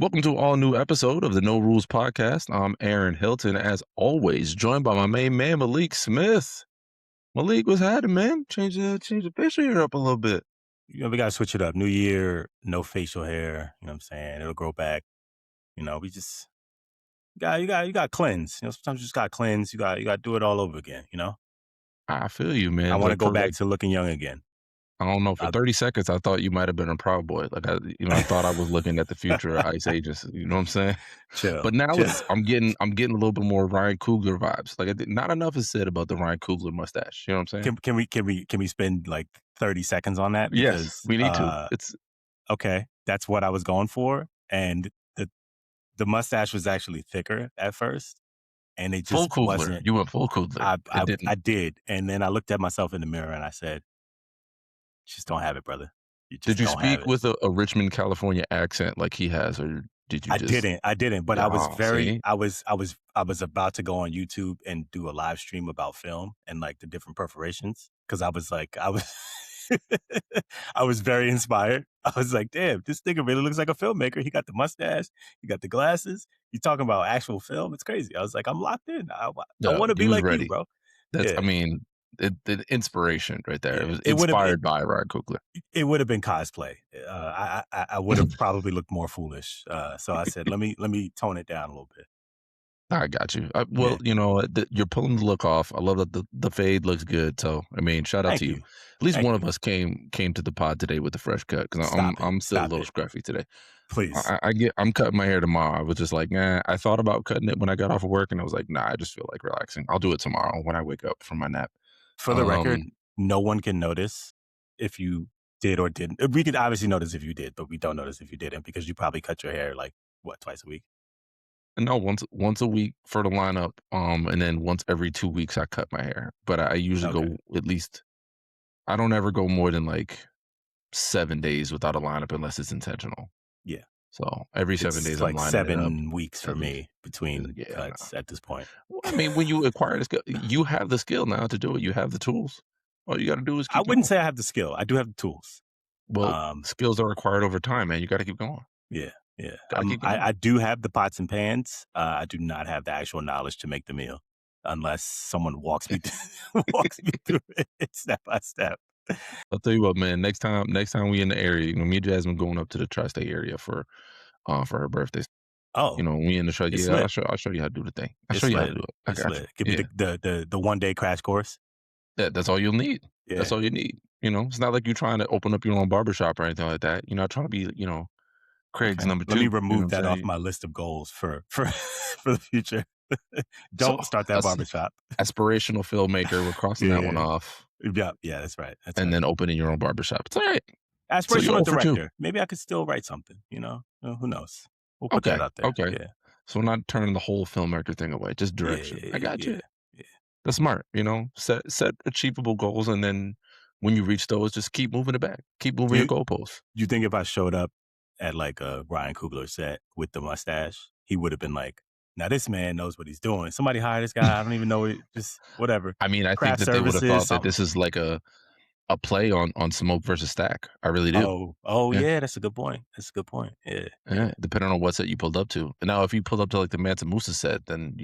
Welcome to an all new episode of the No Rules Podcast. I'm Aaron Hilton, as always, joined by my main man, Malik Smith. Malik, what's happening, man? Change the picture here up a little bit. We got to switch it up. New year, no facial hair. You know what I'm saying? It'll grow back. We just you got to cleanse. Sometimes you just got to cleanse. You got to do it all over again. I feel you, man. I want to Like go for back like, to looking young again. I don't know, for Uh, 30 seconds, I thought you might have been a Proud Boy. I thought I was looking at the future of Ice Ages. You know what I'm saying? chill, But now chill. I'm getting a little bit more Ryan Coogler vibes. Not enough is said about the Ryan Coogler mustache. You know what I'm saying? Can we spend like 30 seconds on that? Yes, Because we need to. It's okay, that's what I was going for, and the mustache was actually thicker at first, and it full just Coogler. wasn't. You went full Coogler. I did, and then I looked at myself in the mirror and I said, "Just don't have it, brother. You just Did you don't have speak it." with a Richmond, California accent like he has, or did you just? I didn't, but See? I was about to go on YouTube and do a live stream about film and like the different perforations. Cause I was I was very inspired. I was like, damn, this nigga really looks like a filmmaker. He got the mustache, he got the glasses. You talking about actual film? It's crazy. I was like, I'm locked in. I No, want to be you was like you, ready. bro. That's, I Yeah. mean, the inspiration right there. It Yeah. was inspired by Ryan Coogler. It would have been cosplay. I would have probably looked more foolish. So I said, let me tone it down a little bit. I got you. Yeah. You're pulling the look off. I love that the fade looks good. So, I mean, shout out Thank to you. you. At least Thank one you. of us came to the pod today with the fresh cut, because Stop it. I'm still a Stop little it. scruffy today. Please. I'm cutting my hair tomorrow. I was just like, nah. I thought about cutting it when I got off of work, and I was like, nah. I just feel like relaxing. I'll do it tomorrow when I wake up from my nap. For the record, no one can notice if you did or didn't. We could obviously notice if you did, but we don't notice if you didn't because you probably cut your hair like twice a week. No, once a week for the lineup, and then once every 2 weeks I cut my hair. But I usually Okay. go at least. I don't ever go more than like 7 days without a lineup unless it's intentional. Yeah. So every 7 days It's I'm like lining it up. 7 weeks for me between Yeah, cuts at this point. well, I mean, when you acquire the skill, you have the skill now to do it. You have the tools. All you got to do is I keep wouldn't going. say I have the skill. I do have the tools. Well, skills are acquired over time, man. You got to keep going. Yeah. Yeah. Gotta keep going. I do have the pots and pans. I do not have the actual knowledge to make the meal unless someone walks me through it step by step. I'll tell you what, man. Next time we in the area, me and Jasmine going up to the tri-state area for her birthday. Oh, We in the show. it's Yeah, lit. I'll show you how to do the thing. I'll It's show you how to lit. do it. I It's got you. lit. Give me the 1-day crash course. That's all you'll need. Yeah. That's all you need. It's not like you're trying to open up your own barbershop or anything like that. You're not trying to be, Craig's Okay. number 2. Let me You know remove what I'm that off saying? my list of goals for the future. Don't So, start that us barbershop. aspirational filmmaker. We're crossing that one Yeah. off, Yeah, that's right. That's and right. then opening your own barbershop. It's all right. So Aspirational you're 0 for 2. director. Maybe I could still write something, Who knows? We'll put that out there. Okay. Yeah. So we're not turning the whole filmmaker thing away. Just direction. I got you. Yeah. That's smart. Set achievable goals, and then when you reach those, just keep moving it back. Keep moving your goalposts. You think if I showed up at like a Ryan Coogler set with the mustache, he would have been like, now this man knows what he's doing. Somebody hire this guy. I don't even know it. Just whatever. I mean, I think Craft that they would have services, thought that this is like a play on Smoke versus Stack. I really do. Yeah, that's a good point. Yeah. Yeah, depending on what set you pulled up to. Now, if you pulled up to like the Mansa Musa set, then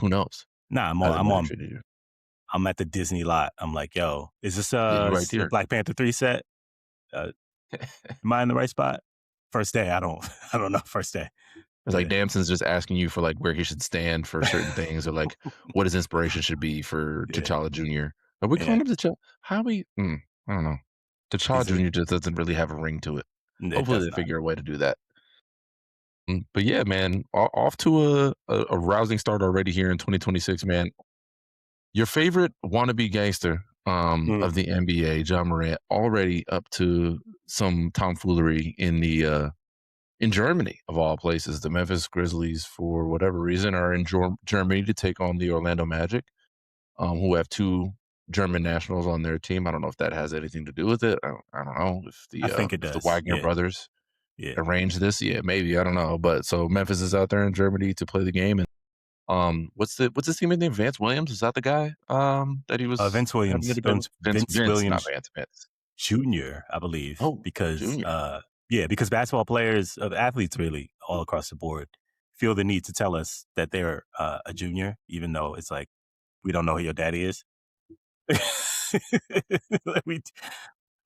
who knows? Nah, I'm at the Disney lot. I'm like, yo, is this right there. Black Panther 3 set? Am I in the right spot? First day, I don't know. First day. It's like Damson's just asking you for like where he should stand for certain things, or like what his inspiration should be for T'Challa Jr. Are we calling him T'Challa? How we? I don't know. T'Challa Jr. just doesn't really have a ring to it. Hopefully they figure a way to do that. But yeah, man, off to a rousing start already here in 2026, man. Your favorite wannabe gangster of the NBA, Ja Morant, already up to some tomfoolery in Germany, of all places. The Memphis Grizzlies, for whatever reason, are in Germany to take on the Orlando Magic, who have 2 German nationals on their team. I don't know if that has anything to do with it. I don't know if I think it does. the Wagner brothers arranged this. Yeah, maybe. I don't know. But so Memphis is out there in Germany to play the game. And what's his team's name? Vance Williams? Is that the guy that he was? Vince Williams. Vince Williams, not Vance. Jr., I believe. Oh, because Junior. Yeah, because basketball players, athletes really all across the board feel the need to tell us that they're a junior, even though it's like we don't know who your daddy is. Like,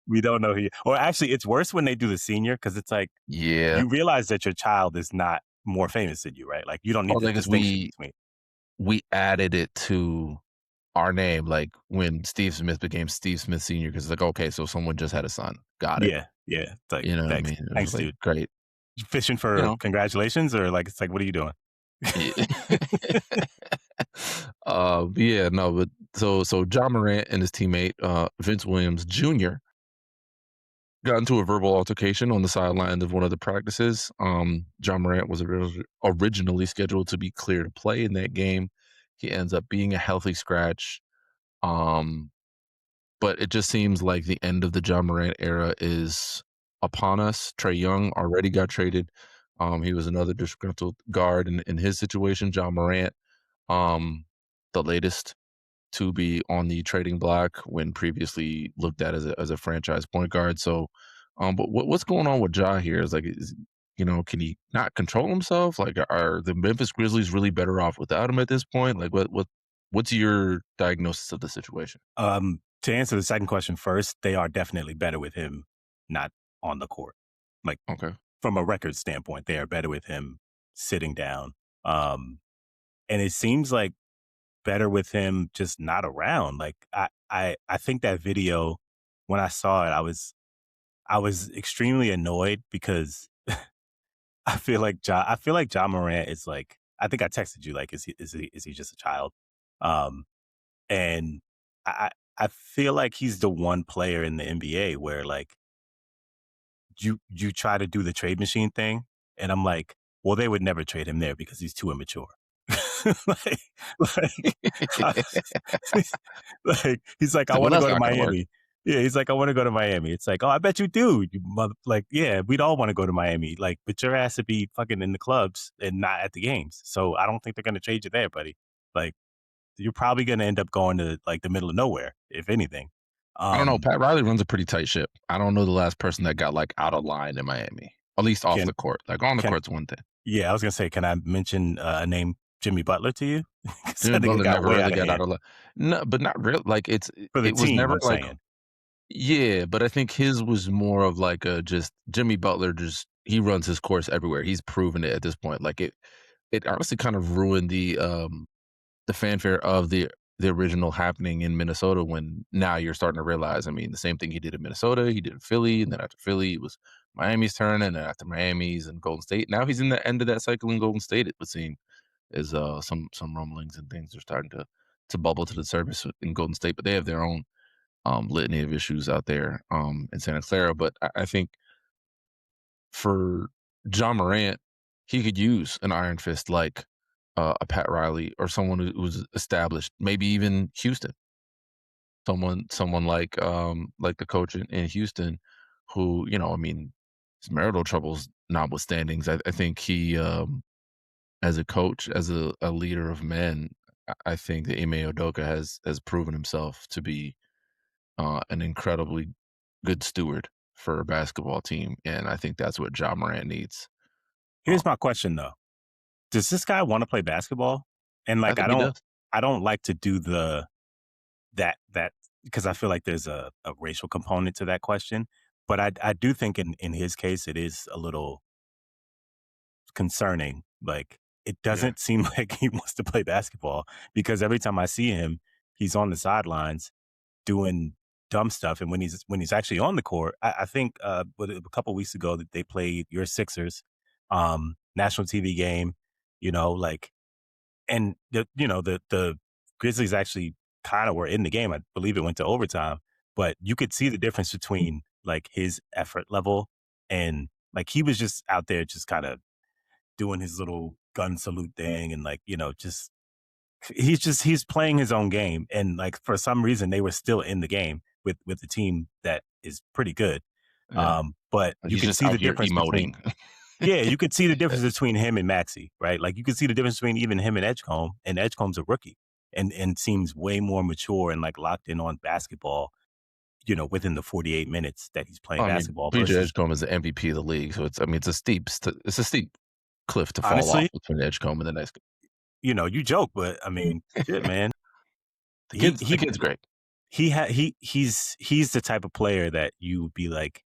we don't know who you, or actually, it's worse when they do the senior because it's like Yeah. you realize that your child is not more famous than you, right? Like you don't Oh, need the like, 'cause distinction we between. we added it to our name, like, when Steve Smith became Steve Smith Senior, because it's like, "Okay, so someone just had a son. Got it." Yeah, yeah. It's like, You know what I thanks, mean? It was thanks, like, dude. "Great." You fishing You for know? congratulations, or like it's like, what are you doing? Yeah. Yeah, no, but so Ja Morant and his teammate, Vince Williams Jr. got into a verbal altercation on the sideline of one of the practices. Ja Morant was originally scheduled to be clear to play in that game. He ends up being a healthy scratch. Um, but it just seems like the end of the Ja Morant era is upon us. Trae Young already got traded. He was another disgruntled guard in his situation. Ja Morant, um, the latest to be on the trading block when previously looked at as a franchise point guard. So, but what's going on with Ja here? Is like, can he not control himself? Like, are the Memphis Grizzlies really better off without him at this point? Like, what's your diagnosis of the situation? To answer the second question first, they are definitely better with him not on the court. Like Okay. from a record standpoint, they are better with him sitting down. Um, and it seems like better with him just not around. Like I think that video when I saw it, I was extremely annoyed because I feel like John Morant is like, I think I texted you like, is he just a child? Um, and I I feel like he's the one player in the NBA where like you try to do the trade machine thing, and I'm like, well, they would never trade him there because he's too immature. like, like, like he's like, I So, well, want to that's go to not going to work. Miami. Yeah, he's like, I want to go to Miami. It's like, oh, I bet you do. You mother, like, yeah, we'd all want to go to Miami. Like, but your ass would be fucking in the clubs and not at the games. So I don't think they're gonna trade you there, buddy. Like, you're probably gonna end up going to like the middle of nowhere, if anything. I don't know. Um, Pat Riley runs a pretty tight ship. I don't know the last person that got like out of line in Miami, at least off can the court. Like on the can court's one thing. Yeah, I was gonna say, can I mention a name, Jimmy Butler, to you? 'Cause Jimmy I think it Butler got never way really out of got out hand of line. No, but not real. Like for the it was team. never I'm like. saying. Yeah, but I think his was more of like a just Jimmy Butler just he runs his course everywhere. He's proven it at this point. Like it honestly kind of ruined the fanfare of the original happening in Minnesota when now you're starting to realize, I mean, the same thing he did in Minnesota, he did in Philly, and then after Philly, it was Miami's turn, and then after Miami's and Golden State. Now he's in the end of that cycle in Golden State, it would seem, is some rumblings and things are starting to bubble to the surface in Golden State, but they have their own litany of issues out there in Santa Clara. But I think for John Morant, he could use an iron fist like a Pat Riley or someone who's established, maybe even Houston, someone like the coach in Houston, who I mean, his marital troubles notwithstanding, I think he as a coach, as a leader of men, I think that Ime Udoka has proven himself to be an incredibly good steward for a basketball team, and I think that's what Ja Morant needs. Uh, Here's my question though: does this guy want to play basketball? And I like, think he does. I don't like to do that because I feel like there's a racial component to that question. But I do think in his case, it is a little concerning. Like, it Yeah, doesn't seem like he wants to play basketball because every time I see him, he's on the sidelines doing dumb stuff. And when he's actually on the court, I think a couple weeks ago that they played your Sixers, national TV game, like, and the Grizzlies actually kind of were in the game. I believe it went to overtime, but you could see the difference between like his effort level and like he was just out there just kind of doing his little gun salute thing and like just he's playing his own game, and like for some reason they were still in the game with the team that is pretty good. yeah. But you He's can just see out the here difference between, emoting. yeah, you could see the difference between him and Maxi, right? Like you could see the difference between even him and Edgecombe, and Edgecomb's a rookie and seems way more mature and like locked in on basketball. within the 48 minutes that he's playing I mean, basketball PJ versus Edgecombe is the MVP of the league, so it's a steep cliff to fall off honestly, between Edgecombe and the next. you joke, but I mean, shit, man. The He kid's the he kid's great. he's the type of player that you would be like,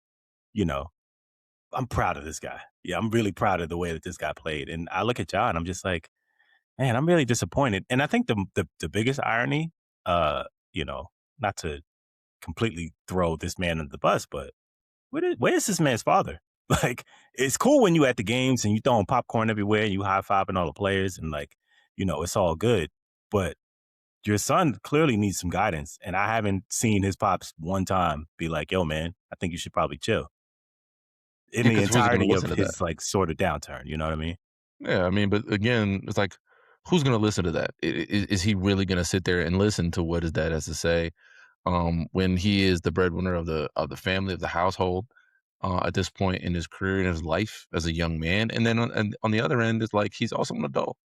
you know, I'm proud of this guy. Yeah, I'm really proud of the way that this guy played. And I look at John, I'm just like, man, I'm really disappointed. And I think the biggest irony, uh, you know, not to completely throw this man under the bus, but where's this man's father? Like, it's cool when you at the games and you throwing popcorn everywhere and you high fiving all the players and like, it's all good. But your son clearly needs some guidance. And I haven't seen his pops one time be like, yo, man, I think you should probably chill in Yeah, the because who's gonna entirety of listen to that? his like sort of downturn. You know what I mean? Yeah, I mean, but again, it's like, who's gonna listen to that? Is he really gonna sit there and listen to what his dad has to say, when he is the breadwinner of the family, of the household, at this point in his career, in his life as a young man? And then on the other end, it's like he's also an adult.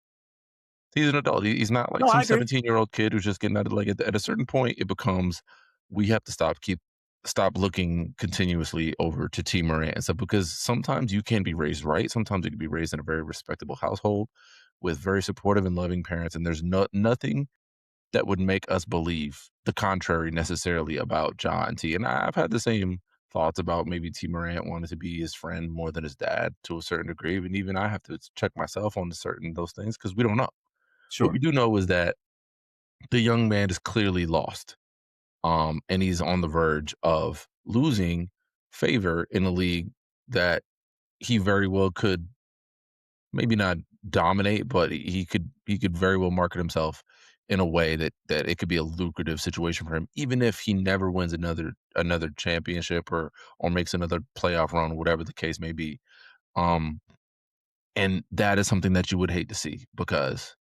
He's an adult. He's not like No, I some agree. 17-year-old kid who's just getting out of like at a certain point, it becomes we have to stop looking continuously over to T Morant and stuff because sometimes you can be raised right. Sometimes you can be raised in a very respectable household with very supportive and loving parents, and there's nothing that would make us believe the contrary necessarily about Ja and T. And I've had the same thoughts about maybe T Morant wanted to be his friend more than his dad to a certain degree, and even I have to check myself on certain those things because we don't know. What we Sure. do know is that the young man is clearly lost, and he's on the verge of losing favor in a league that he very well could maybe not dominate, but he could very well market himself in a way that it could be a lucrative situation for him, even if he never wins another championship or makes another playoff run, whatever the case may be. Um, and that is something that you would hate to see because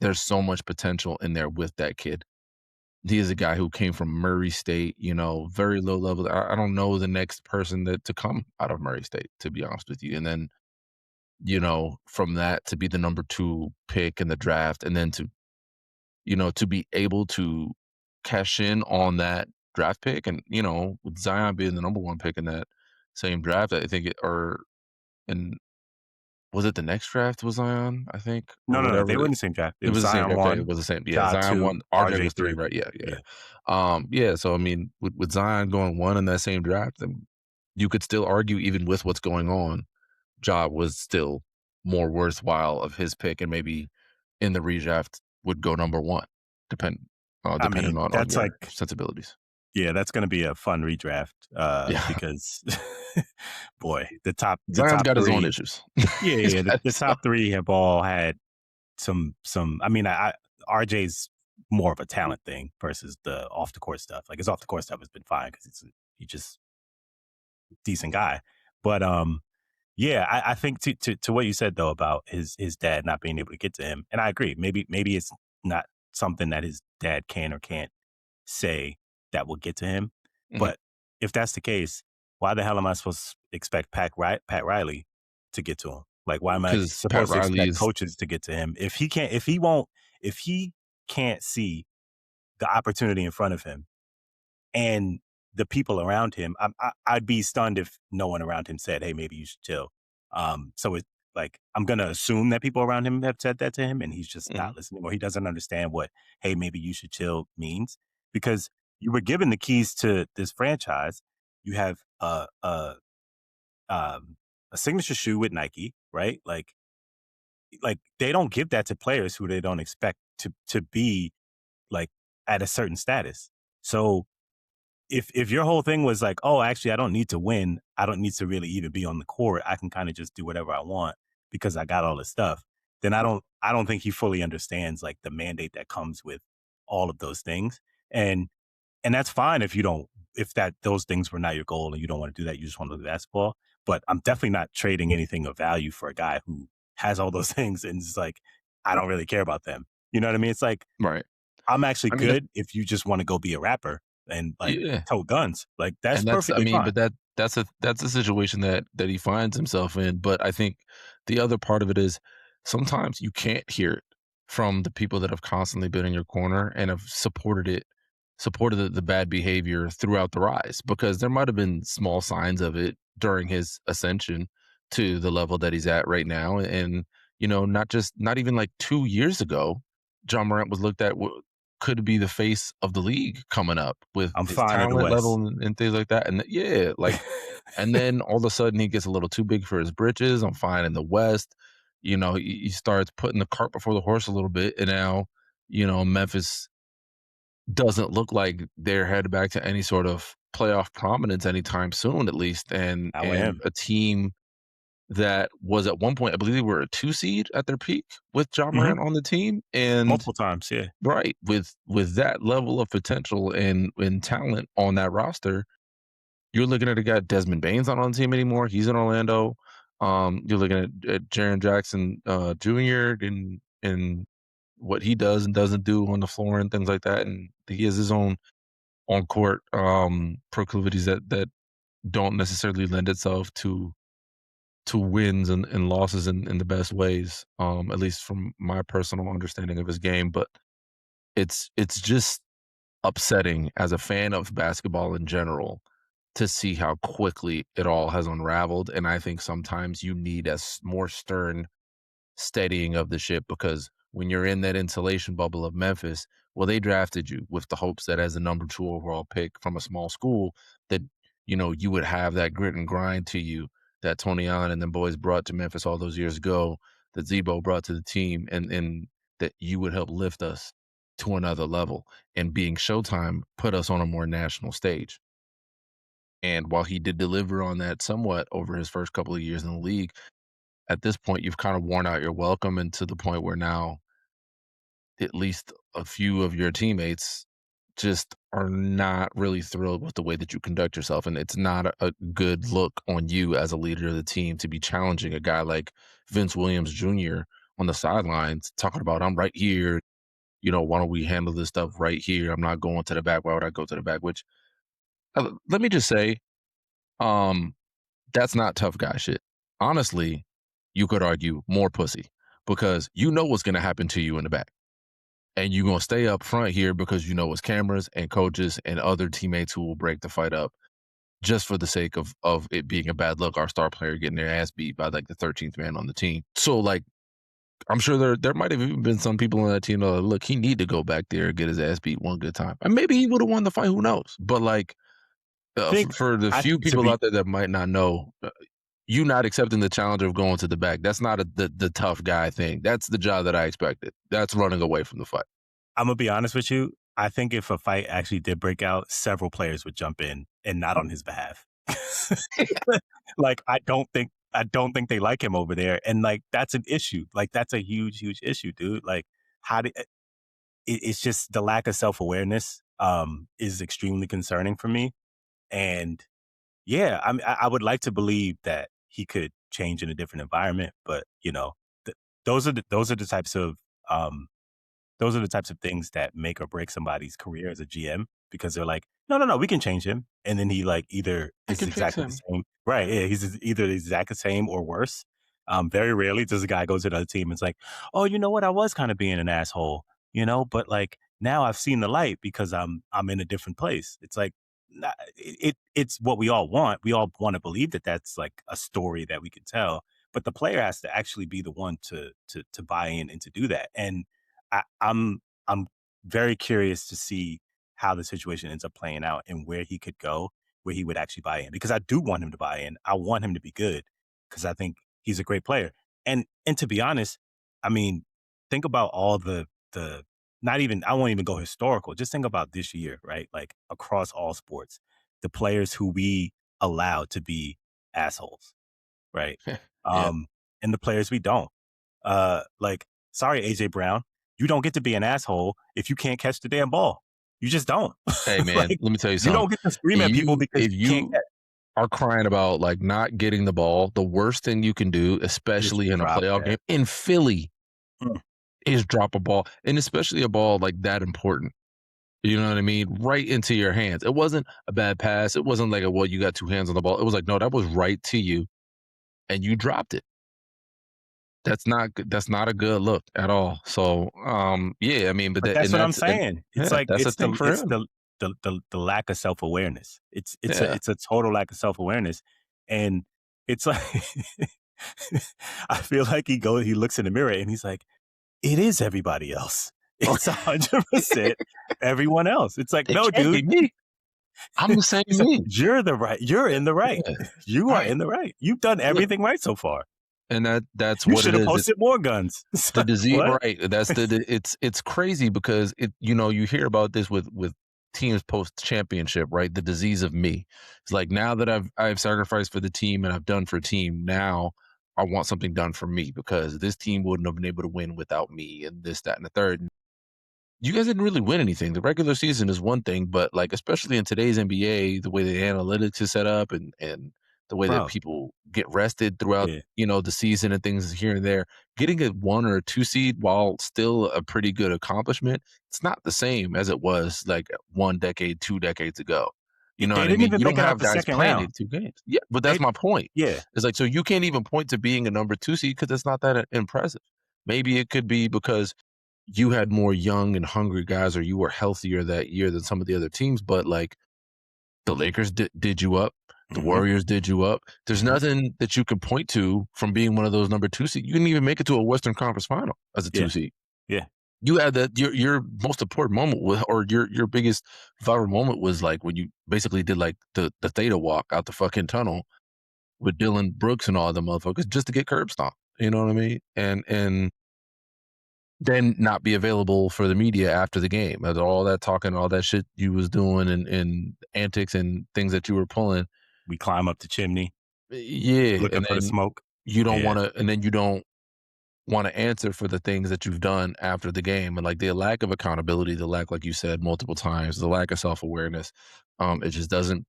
there's so much potential in there with that kid. He is a guy who came from Murray State, very low level. I don't know the next person that to come out of Murray State, to be honest with you. And then, from that to be the number 2 pick in the draft and then to be able to cash in on that draft pick and, with Zion being the number 1 pick in that same draft, I think and was it the next draft was Zion, I think, or No, no, no. They whatever? were in the same draft. It It was was the same Zion draft, okay, it one, was the same, yeah, Ja Zion two, won, RJ RJ was 3, three. right? Yeah, yeah. Yeah. Yeah, so I mean, with Zion going 1 in that same draft, then you could still argue even with what's going on, Ja was still more worthwhile of his pick and maybe in the redraft would go number 1, depend I depending mean, on that's your like, sensibilities. yeah, that's going to be a fun redraft Yeah. because, boy, the Zion's top got his own three, issues. yeah, He's yeah, got the his top own. three have all had some. I mean, RJ's more of a talent thing versus the off the court stuff. Like his off the court stuff has been fine because he's just a decent guy. But yeah, I think to what you said though about his dad not being able to get to him, and I agree. Maybe it's not something that his dad can or can't say that will get to him. Mhm. But if that's the case, why the hell am I supposed to expect Pat Riley to get to him? Like, why am I 'Cause Pat supposed to Riley expect is coaches to get to him if he can't? If he won't? If he can't see the opportunity in front of him and the people around him, I'd be stunned if no one around him said, "Hey, maybe you should chill." So it's like I'm gonna assume that people around him have said that to him, and he's just mhm, not listening, or he doesn't understand what "Hey, maybe you should chill" means. Because you were given the keys to this franchise, you have um, a signature shoe with Nike, right? Like they don't give that to players who they don't expect to be like at a certain status. So if your whole thing was like, oh, actually, I don't need to win. I don't need to really even be on the court. I can kind of just do whatever I want because I got all this stuff. Then I don't think he fully understands like the mandate that comes with all of those things. And and that's fine if you don't if that those things were not your goal and you don't want to do that. You just want to do basketball. But I'm definitely not trading anything of value for a guy who has all those things and is like, I don't really care about them. You know what I mean? It's like right. I'm actually I mean, that good if you just want to go be a rapper and like yeah, tote guns. Like that's and that's I perfectly mean, fine. but that's a situation that he finds himself in, but I think the other part of it is sometimes you can't hear it from the people that have constantly been in your corner and have supported it supported the bad behavior throughout the rise because there might have been small signs of it during his ascension to the level that he's at right now. And, not even like 2 years ago, John Morant was looked at could be the face of the league coming up with I'm his fine of the talent level West. and things like that. And yeah, like, and then all of a sudden he gets a little too big for his britches. I'm fine in the West. He starts putting the cart before the horse a little bit. And now, Memphis doesn't look like they're headed back to any sort of playoff prominence anytime soon, at least. And I with and him a team that was at one point, I believe they were a 2 seed at their peak with John Mhm. Morant on the team. And Multiple times, yeah. right, with that level of potential and talent on that roster, you're looking at a guy Desmond Bane's not on the team anymore. He's in Orlando. You're looking at Jaren Jackson Jr. and what he does and doesn't do on the floor and things like that. And he has his own on court proclivities that don't necessarily lend itself to wins and losses in the best ways. At least from my personal understanding of his game. But it's just upsetting as a fan of basketball in general to see how quickly it all has unraveled. And I think sometimes you need more stern steadying of the ship because when you're in that insulation bubble of Memphis, well, they drafted you with the hopes that as a number 2 overall pick from a small school, that you would have that grit and grind to you that Tony Allen and the boys brought to Memphis all those years ago, that Zebo brought to the team, and that you would help lift us to another level. And being Showtime put us on a more national stage. And while he did deliver on that somewhat over his first couple of years in the league, at this point, you've kind of worn out your welcome, and to the point where now at least a few of your teammates just are not really thrilled with the way that you conduct yourself. And it's not a good look on you as a leader of the team to be challenging a guy like Vince Williams Jr. on the sidelines, talking about, I'm right here. Why don't we handle this stuff right here? I'm not going to the back. Why would I go to the back? Which, let me just say, um, that's not tough guy shit. Honestly, you could argue more pussy because you know what's going to happen to you in the back. And you're going to stay up front here because it's cameras and coaches and other teammates who will break the fight up just for the sake of it being a bad look, our star player getting their ass beat by like the 13th man on the team. So like I'm sure there might have even been some people on that team that are like, look, he need to go back there and get his ass beat one good time. And maybe he would have won the fight, who knows? But like Think for the I few to people be out there that might not know, you not accepting the challenge of going to the back, that's not the tough guy thing. That's the job that I expected. That's running away from the fight. Imma be honest with you, I think if a fight actually did break out, several players would jump in and not on his behalf. Like, I don't think they like him over there, and, like, that's an issue. Like, that's a huge, huge issue, dude. Like, how did it's just the lack of self-awareness, is extremely concerning for me, and yeah, I would like to believe that he could change in a different environment, but, th those are the types of, um those are the types of things that make or break somebody's career as a GM because they're like, no, no, no, we can change him. And then he like either I is can fix exactly the him. same. Right. Yeah. Either the exact same or worse. Very rarely does a guy go to another team and it's like, oh, you know what? I was kind of being an asshole, but like now I've seen the light because I'm in a different place. It's like, it's what we all want. We all want to believe that that's like a story that we can tell, but the player has to actually be the one to buy in and to do that. And I'm very curious to see how the situation ends up playing out and where he could go, where he would actually buy in. Because I do want him to buy in. I want him to be good because I think he's a great player. And to be honest, I mean, think about all the not even I won't even go historical. Just think about this year, right? Like across all sports, the players who we allow to be assholes, right? Yeah. Um, and the players we don't. Like, sorry, AJ Brown, you don't get to be an asshole if you can't catch the damn ball. You just don't. Hey man, Like, let me tell you you something. don't get to scream at people You because if you can't you catch. are crying about like not getting the ball, the worst thing you can do, Just especially in a drop playoff that. game in Philly, Mm, is drop a ball, and especially a ball like that important. You know what I mean? Right into your hands. It wasn't a bad pass. It wasn't like well, you got two hands on the ball. It was like, no, that was right to you, and you dropped it. That's not good. That's not a good look at all. So, yeah, I mean, but but that that's and what I'm that's and saying. It's yeah, like that's a thing for it's him. the lack of self-awareness. Yeah. It's a total lack of self-awareness, and it's like I feel like he looks in the mirror and he's like, "It is everybody else. It's 100% everyone else." It's like, It "No, can't be dude." me. I'm the same He's like, me. You're in the right. Yeah. You are Right. in the right. You've done Yeah. everything right so far. And that's You what should it have is. posted more guns." It's The like, disease, "What?" right, that's it's crazy because you hear about this with teams post-championship, right? The disease of me. It's like, now that I've sacrificed for the team and I've done for team, now I want something done for me because this team wouldn't have been able to win without me and this, that, and the third. You guys didn't really win anything. The regular season is one thing, but, like, especially in today's NBA, the way the analytics is set up and the way that Bro, people get rested throughout, yeah. the season and things here and there, getting a 1 or a 2 seed, while still a pretty good accomplishment, it's not the same as it was, like, 1 decade, 2 decades ago. You know They what I didn't mean? even You make don't it out have the guys second playing round. 82 games. Yeah, but that's They my point. Yeah. It's like, so you can't even point to being a number 2 seed because it's not that impressive. Maybe it could be because you had more young and hungry guys or you were healthier that year than some of the other teams, but, like, the Lakers did you up, the Mhm, Warriors did you up. There's mhm. nothing that you can point to from being one of those number 2 seed. You didn't even make it to a Western Conference final as a 2 Yeah, seed. yeah. You had that your most important moment or your biggest viral moment was, like, when you basically did, like, the theta walk out the fucking tunnel with Dylan Brooks and all the motherfuckers just to get curb stomped, you know what I mean? And then not be available for the media after the game. After all that talking, all that shit you was doing and antics and things that you were pulling. We climb up the chimney Yeah, looking for the smoke. Yeah, you don't wanna answer for the things that you've done after the game, and, like, the lack of accountability, the lack, like you said multiple times, the lack of self-awareness, it just doesn't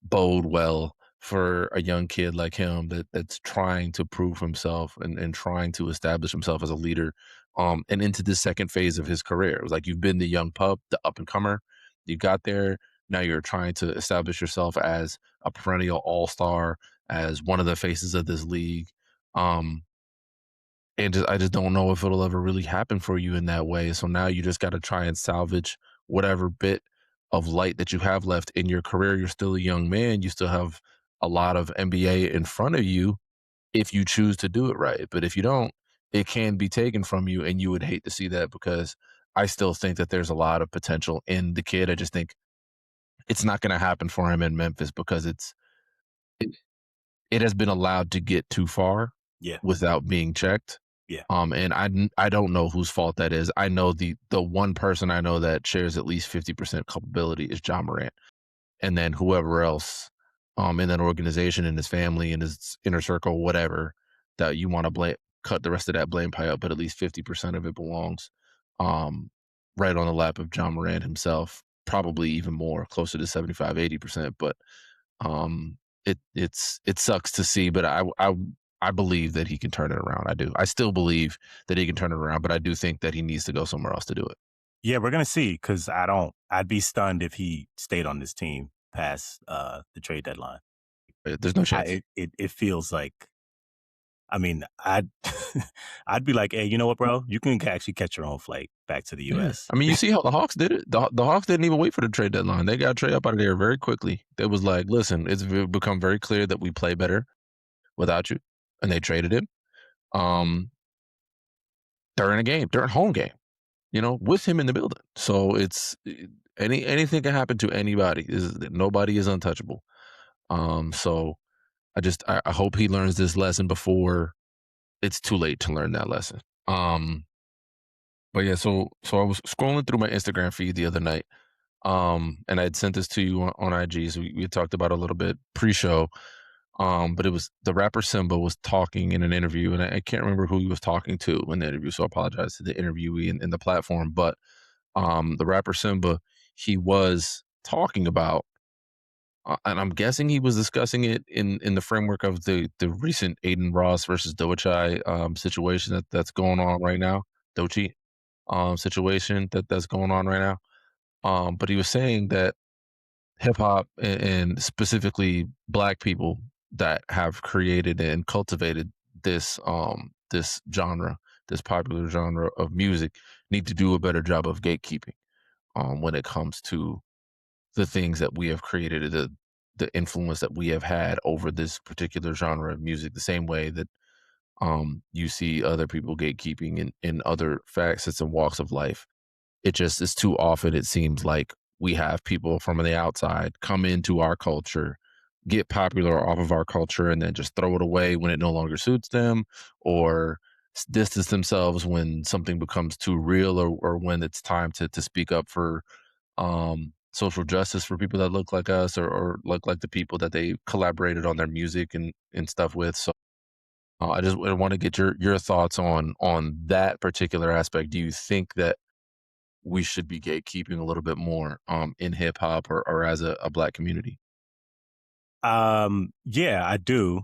bode well for a young kid like him that's trying to prove himself and trying to establish himself as a leader, and into this second phase of his career. It was like you've been the young pup, the up and comer. You got there. Now you're trying to establish yourself as a perennial all-star, as one of the faces of this league. Um, and I just don't know if it'll ever really happen for you in that way. So now you just got to try and salvage whatever bit of light that you have left in your career. You're still a young man. You still have a lot of NBA in front of you if you choose to do it right. But if you don't, it can be taken from you. And you would hate to see that because I still think that there's a lot of potential in the kid. I just think it's not going to happen for him in Memphis because it, it has been allowed to get too far yeah, without being checked. yeah. And I don't know whose fault that is. I know the one person I know that shares at least 50% culpability is Ja Morant, and then whoever else, in that organization, in his family, in his inner circle, whatever, that you wanna blame cut the rest of that blame pie up, but at least 50% of it belongs, um, right on the lap of Ja Morant himself, probably even more, closer to 75, 80%, but it sucks to see, but I believe that he can turn it around. I do. I still believe that he can turn it around, but I do think that he needs to go somewhere else to do it. Yeah, we're gonna see because I'd be stunned if he stayed on this team past, the trade deadline. There's no I chance. it feels like I mean, I'd I'd be like, "Hey, you know what, bro? You can actually catch your own flight back to the Yeah. US." I mean, you see how the Hawks did it. The Hawks didn't even wait for the trade deadline. They got Trey up out of there very quickly. They was like, "Listen, become very clear that we play better without you," and they traded him um, during a game, during home game. With him in the building. So anything can happen to anybody. Nobody is untouchable. So I hope he learns this lesson before it's too late to learn that lesson. But yeah, so I was scrolling through my Instagram feed the other night, and I had sent this to you on IG. So we had talked about it a little bit pre-show. But it was the rapper Simba was talking in an interview, and I can't remember who he was talking to in the interview. So I apologize to the interviewee and the platform, but the rapper Simba, he was talking about, and I'm guessing he was discussing it in the framework of the recent Aiden Ross versus Doechai situation that's going on right now, Doechii situation that's going on right now. But he was saying that hip hop and specifically black people that have created and cultivated this genre, this popular genre of music, need to do a better job of gatekeeping when it comes to the things that we have created, the influence that we have had over this particular genre of music, the same way that you see other people gatekeeping in other facets and walks of life. It just is too often, it seems like we have people from the outside come into our culture, get popular off of our culture, and then just throw it away when it no longer suits them, or distance themselves when something becomes too real, or when it's time to speak up for social justice for people that look like us, or look like the people that they collaborated on their music and stuff with. So I just want to get your thoughts on that particular aspect. Do you think that we should be gatekeeping a little bit more in hip hop, or as a black community? Yeah, I do.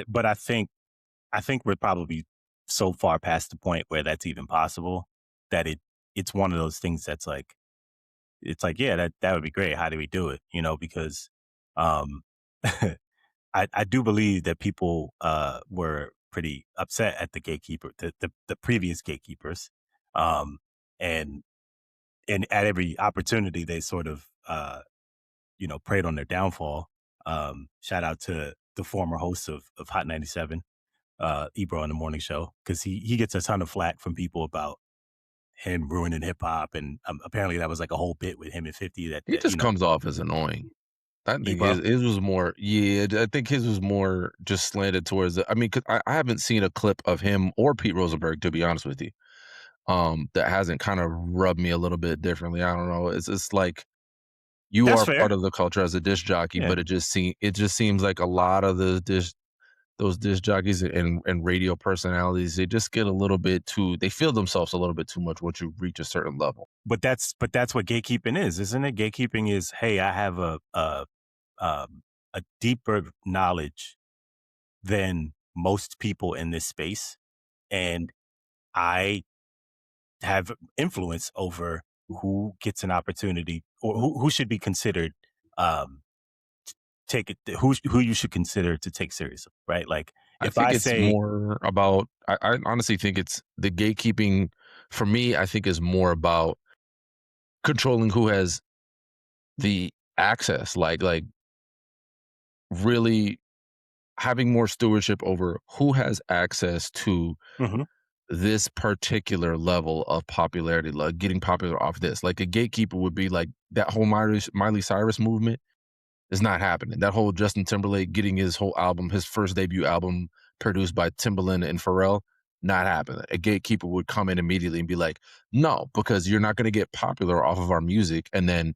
But I think we're probably so far past the point where that's even possible that it's one of those things that's like it's like, yeah, that would be great. How do we do it? You know, because um I do believe that people were pretty upset at the gatekeeper, the previous gatekeepers. Um and at every opportunity they sort of preyed on their downfall. Shout out to the former host of Hot 97, Ebro on the morning show, because he gets a ton of flack from people about him ruining hip hop, and apparently that was like a whole bit with him and 50 He just comes off as annoying. I think Ebro. his was more, yeah, I think his was more just slanted towards I mean, 'cause I haven't seen a clip of him or Pete Rosenberg, to be honest with you, that hasn't kind of rubbed me a little bit differently. I don't know. It's like you That's are fair. part of the culture as a disc jockey, Yeah. but it just seems like a lot of those disc jockeys and radio personalities, they just get a little bit too, they feel themselves a little bit too much once you reach a certain level. But that's what gatekeeping is, isn't it? Gatekeeping is, hey, I have a deeper knowledge than most people in this space, and I have influence over who gets an opportunity, or who should be considered, um, take it, who you should consider to take seriously, right? Like I if think I it's say, more about, I honestly think it's the gatekeeping for me, I think is more about controlling who has the access, like really having more stewardship over who has access to mhm, this particular level of popularity, like getting popular off this. Like a gatekeeper would be like that whole Miley Cyrus movement is not happening. That whole Justin Timberlake getting his whole album, his first debut album produced by Timbaland and Pharrell, not happening. A gatekeeper would come in immediately and be like, no, because you're not going to get popular off of our music. And then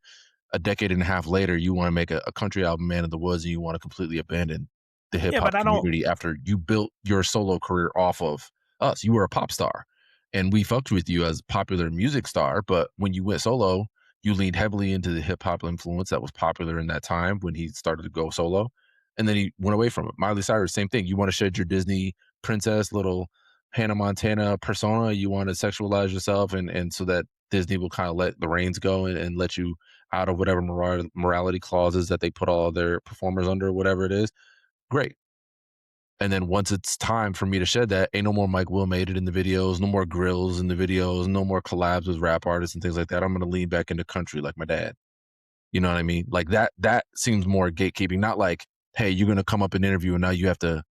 a decade and a half later, you want to make a country album, Man in the Woods, and you want to completely abandon the hip yeah, but hop I don't. community after you built your solo career off of us. You were a pop star, and we fucked with you as a popular music star. But when you went solo, you leaned heavily into the hip hop influence that was popular in that time when he started to go solo, and then he went away from it. Miley Cyrus, same thing. You want to shed your Disney princess, little Hannah Montana persona. You want to sexualize yourself, and so that Disney will kind of let the reins go and let you out of whatever morality clauses that they put all their performers under, whatever it is. Great. And then once it's time for me to shed that, ain't no more Mike Will made it in the videos, no more grills in the videos, no more collabs with rap artists and things like that. I'm gonna lean back into country like my dad. You know what I mean? Like that seems more gatekeeping, not like, hey, you're gonna come up and interview and now you have to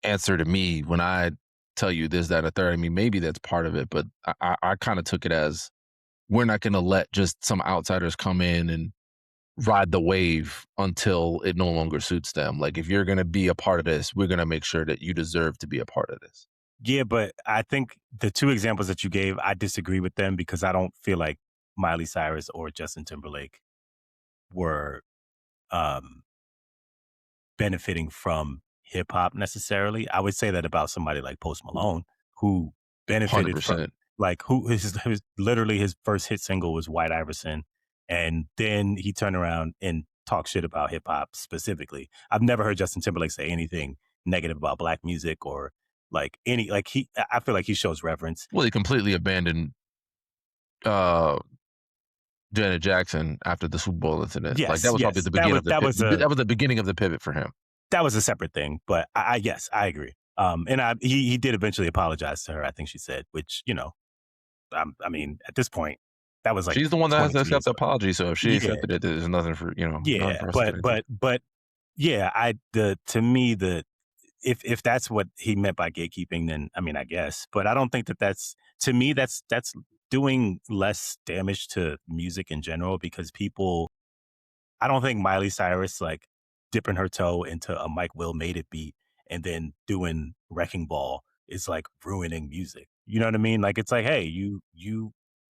answer to me when I tell you this, that, or third. I mean, maybe that's part of it, but I kind of took it as we're not gonna let just some outsiders come in and ride the wave until it no longer suits them. Like, if you're gonna be a part of this, we're gonna make sure that you deserve to be a part of this. Yeah, but I think the two examples that you gave, I disagree with them because I don't feel like Miley Cyrus or Justin Timberlake were um, benefiting from hip hop necessarily. I would say that about somebody like Post Malone, who benefited from, 100%. like, who his literally his first hit single was White Iverson, and then he turned around and talked shit about hip hop specifically. I've never heard Justin Timberlake say anything negative about black music, or like any, like, I feel like he shows reverence. Well, he completely abandoned uh Janet Jackson after the Super Bowl incident. Like, that Yes, was probably yes, the beginning of that was the beginning of the pivot for him. that was a separate thing, but I yes, I agree. And he did eventually apologize to her, I think she said, which, I mean, at this point, that was like She's the one that has to 22 accept years the ago. apology, so if she Yeah, accepted it, there's nothing for nothing yeah, for us to get into. but yeah, I the to me the if that's what he meant by gatekeeping, then I mean, I guess, but I don't think that that's to me that's doing less damage to music in general because people I don't think Miley Cyrus, like, dipping her toe into a Mike Will Made It beat and then doing Wrecking Ball is, like, ruining music. You know what I mean? Like, it's like, "Hey, you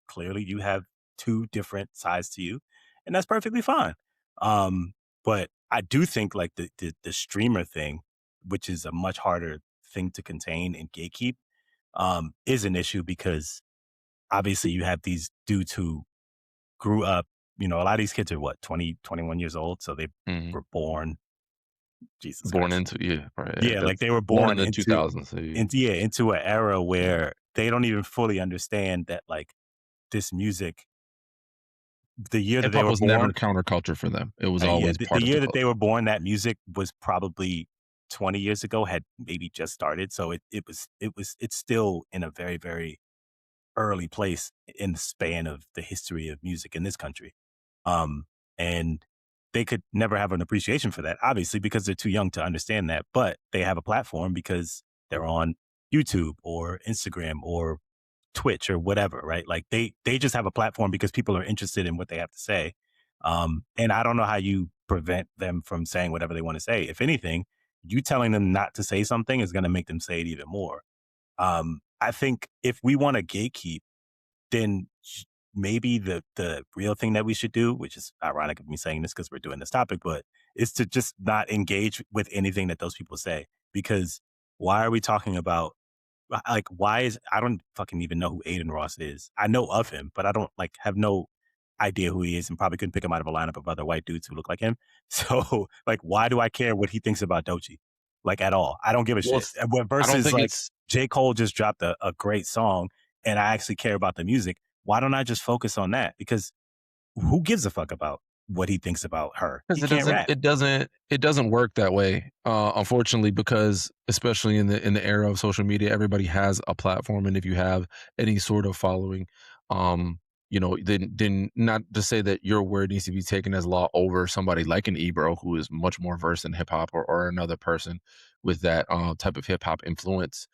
clearly you have 2 different sides to you, and that's perfectly fine." Um, but I do think, like, the streamer thing, which is a much harder thing to contain and gatekeep, is an issue because, obviously, you have these dudes who grew up a lot of these kids are what, 20, 21 years old, so they Mhm. were born Jesus Born Christ. into yeah, right, yeah, Yeah, like, that's they were born in born the 2000s, so you into an era where they don't even fully understand that, like, this music the year that they hip-hop were was never born counterculture for them. It was yeah, always the part of the year that culture. they were born, that music was probably 20 years ago, had maybe just started, so it's still in a very, very early place in the span of the history of music in this country. Um, and they could never have an appreciation for that, obviously, because they're too young to understand that. But they have a platform because they're on YouTube or Instagram or Twitch or whatever, right? Like they just have a platform because people are interested in what they have to say. And I don't know how you prevent them from saying whatever they want to say. If anything, you telling them not to say something is going to make them say it even more. I think if we want to gatekeep then maybe the real thing that we should do, which is ironic of me saying this because we're doing this topic, but is to just not engage with anything that those people say. Because why are we talking about like why is I don't fucking even know who Aiden Ross is. I know of him, but I don't like have no idea who he is and probably couldn't pick him out of a lineup of other white dudes who look like him. So like why do I care what he thinks about Dochi? Like at all. I don't give a Well, shit. it's I don't Versus think like it's J. Cole just dropped a great song and I actually care about the music. Why don't I just focus on that? Because who gives a fuck about what he thinks about her? 'cause He can't rap. it doesn't work that way, unfortunately, because especially in the era of social media, everybody has a platform, and if you have any sort of following, then not to say that your word needs to be taken as law over somebody like an Ebro who is much more versed in hip hop or another person with that, type of hip hop influence,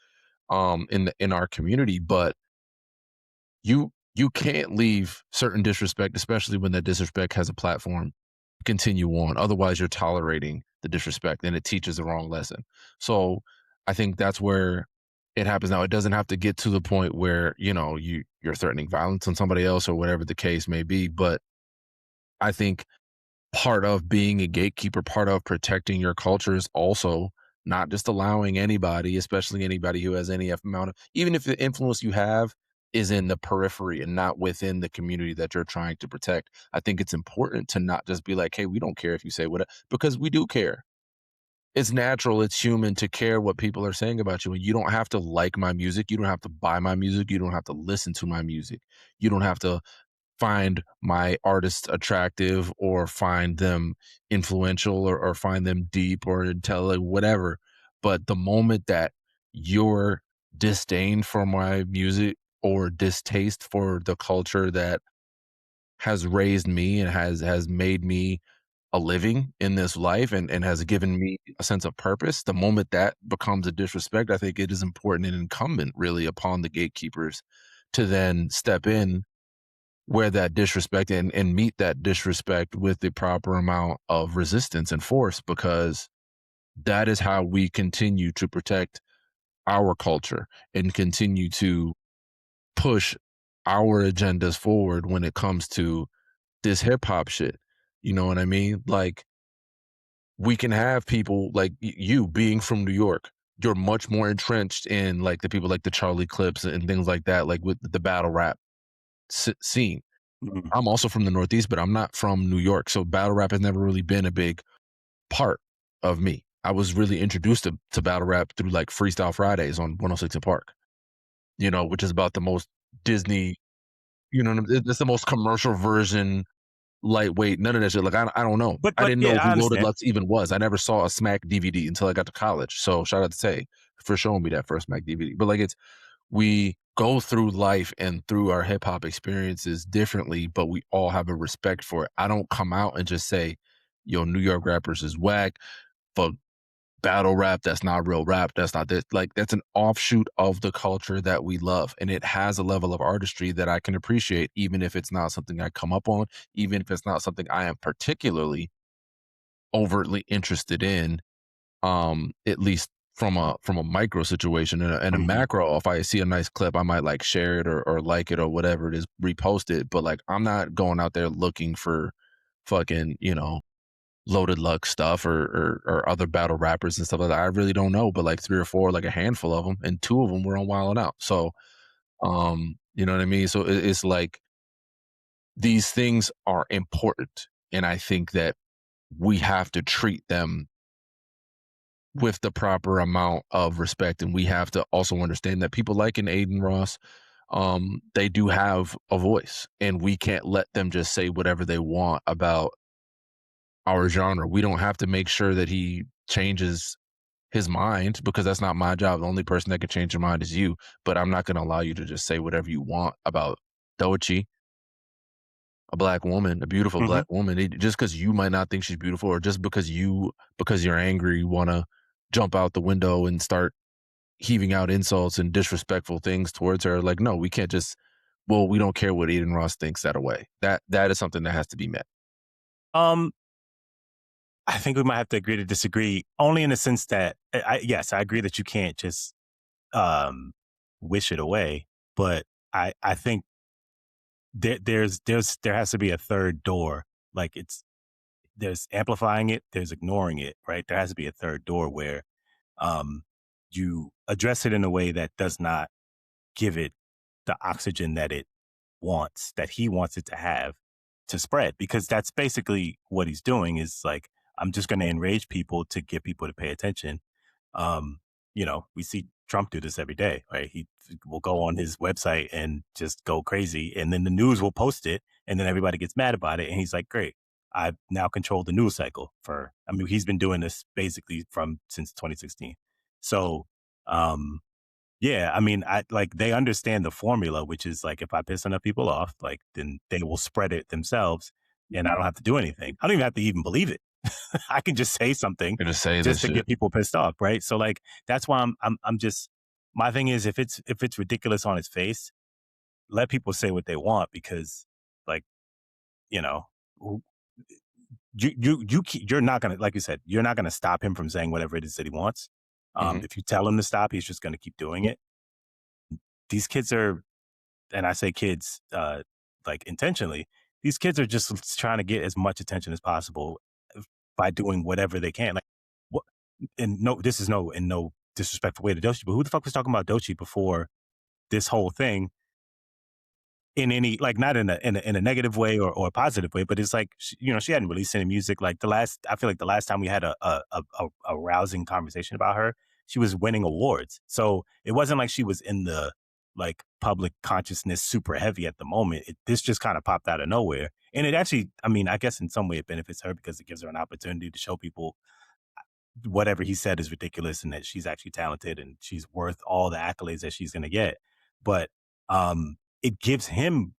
in our community, but you can't leave certain disrespect, especially when that disrespect has a platform, continue on. Otherwise, you're tolerating the disrespect and it teaches the wrong lesson. So I think that's where it happens now. It doesn't have to get to the point where, you're threatening violence on somebody else or whatever the case may be. But I think part of being a gatekeeper, part of protecting your culture is also not just allowing anybody, especially anybody who has any amount of, even if the influence you have is in the periphery and not within the community that you're trying to protect. I think it's important to not just be like, hey, we don't care if you say what, because we do care. It's natural, it's human to care what people are saying about you. And you don't have to like my music. You don't have to buy my music. You don't have to listen to my music. You don't have to find my artists attractive or find them influential or find them deep or intelligent, whatever. But the moment that your disdain for my music or distaste for the culture that has raised me and has made me a living in this life and has given me a sense of purpose, the moment that becomes a disrespect, I think it is important and incumbent really upon the gatekeepers to then step in where that disrespect and meet that disrespect with the proper amount of resistance and force, because that is how we continue to protect our culture and continue to push our agendas forward when it comes to this hip hop shit. You know what I mean? Like, we can have people like you being from New York. You're much more entrenched in like the people like the Charlie Clips and things like that, like with the battle rap scene. Mhm. I'm also from the Northeast, but I'm not from New York. So battle rap has never really been a big part of me. I was really introduced to battle rap through like Freestyle Fridays on 106 in Park, which is about the most Disney, it's the most commercial version, lightweight, none of that shit. Like, I don't know. I But didn't know yeah, I who Loaded understand. Lux even was. I never saw a Smack DVD until I got to college. So shout out to Tay for showing me that first Smack DVD. But like, we go through life and through our hip hop experiences differently, but we all have a respect for it. I don't come out and just say, yo, New York rappers is whack. Fuck battle rap, that's not real rap, that's not this. Like, that's an offshoot of the culture that we love. And it has a level of artistry that I can appreciate, even if it's not something I come up on, even if it's not something I am particularly overtly interested in, at least from a micro situation. In a Mhm. macro, if I see a nice clip, I might like share it or like it or whatever it is, repost it. But like I'm not going out there looking for fucking, Loaded Luck stuff or other battle rappers and stuff like that. I really don't know, but like 3 or 4, like a handful of them, and 2 of them were on Wild 'N Out. So, you know what I mean? So it's like these things are important, and I think that we have to treat them with the proper amount of respect, and we have to also understand that people like an Aiden Ross, they do have a voice, and we can't let them just say whatever they want about our genre. We don't have to make sure that he changes his mind because that's not my job. The only person that can change your mind is you. But I'm not going to allow you to just say whatever you want about Doechii, a black woman, a beautiful Mhm. black woman. Just because you might not think she's beautiful, or just because you're angry, you want to jump out the window and start heaving out insults and disrespectful things towards her. Like, no, we can't just. Well, we don't care what Aiden Ross thinks that away. That is something that has to be met. Um, I think we might have to agree to disagree, only in the sense that yes, I agree that you can't just um, wish it away, but I think there has to be a third door. Like there's amplifying it, there's ignoring it, right? There has to be a third door where um, you address it in a way that does not give it the oxygen that it wants, that he wants it to have to spread, because that's basically what he's doing. Is like, I'm just going to enrage people to get people to pay attention. um we see Trump do this every day, right? He will go on his website and just go crazy, and then the news will post it, and then everybody gets mad about it, and he's like, great, I've now controlled the news cycle. For I mean, he's been doing this basically from since 2016. So yeah, I mean, I like, they understand the formula, which is like, if I piss enough people off, like, then they will spread it themselves, and I don't have to do anything. I don't even have to even believe it. I can just say something Gonna say this just to shit. get people pissed off, right? So like, that's why I'm just, my thing is, if it's ridiculous on its face, let people say what they want, because like, you know, w- you're not gonna, like you said, you're not gonna stop him from saying whatever it is that he wants. Mhm. If you tell him to stop, he's just gonna keep doing it. These kids are, and I say kids, like, intentionally, these kids are just trying to get as much attention as possible by doing whatever they can. Like, what? And no, this is no, in no disrespectful way to Dochi, but who the fuck was talking about Dochi before this whole thing? In any, like, not in a negative way or a positive way, but it's like, she hadn't released any music. Like, I feel like the last time we had a rousing conversation about her, she was winning awards. So it wasn't like she was in the, like, public consciousness super heavy at the moment. This just kind of popped out of nowhere, and it actually, I mean, I guess in some way it benefits her, because it gives her an opportunity to show people whatever he said is ridiculous, and that she's actually talented and she's worth all the accolades that she's going to get. But it gives him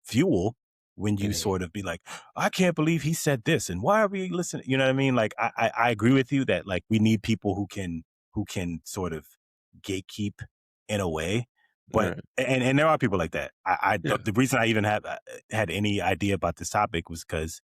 fuel when you Mhm. sort of be like, I can't believe he said this, and why are we listening? You know what I mean? Like, I agree with you that, like, we need people who can sort of gatekeep in a way. But Right. and there are people like that. Yeah. The reason I even have had any idea about this topic was because,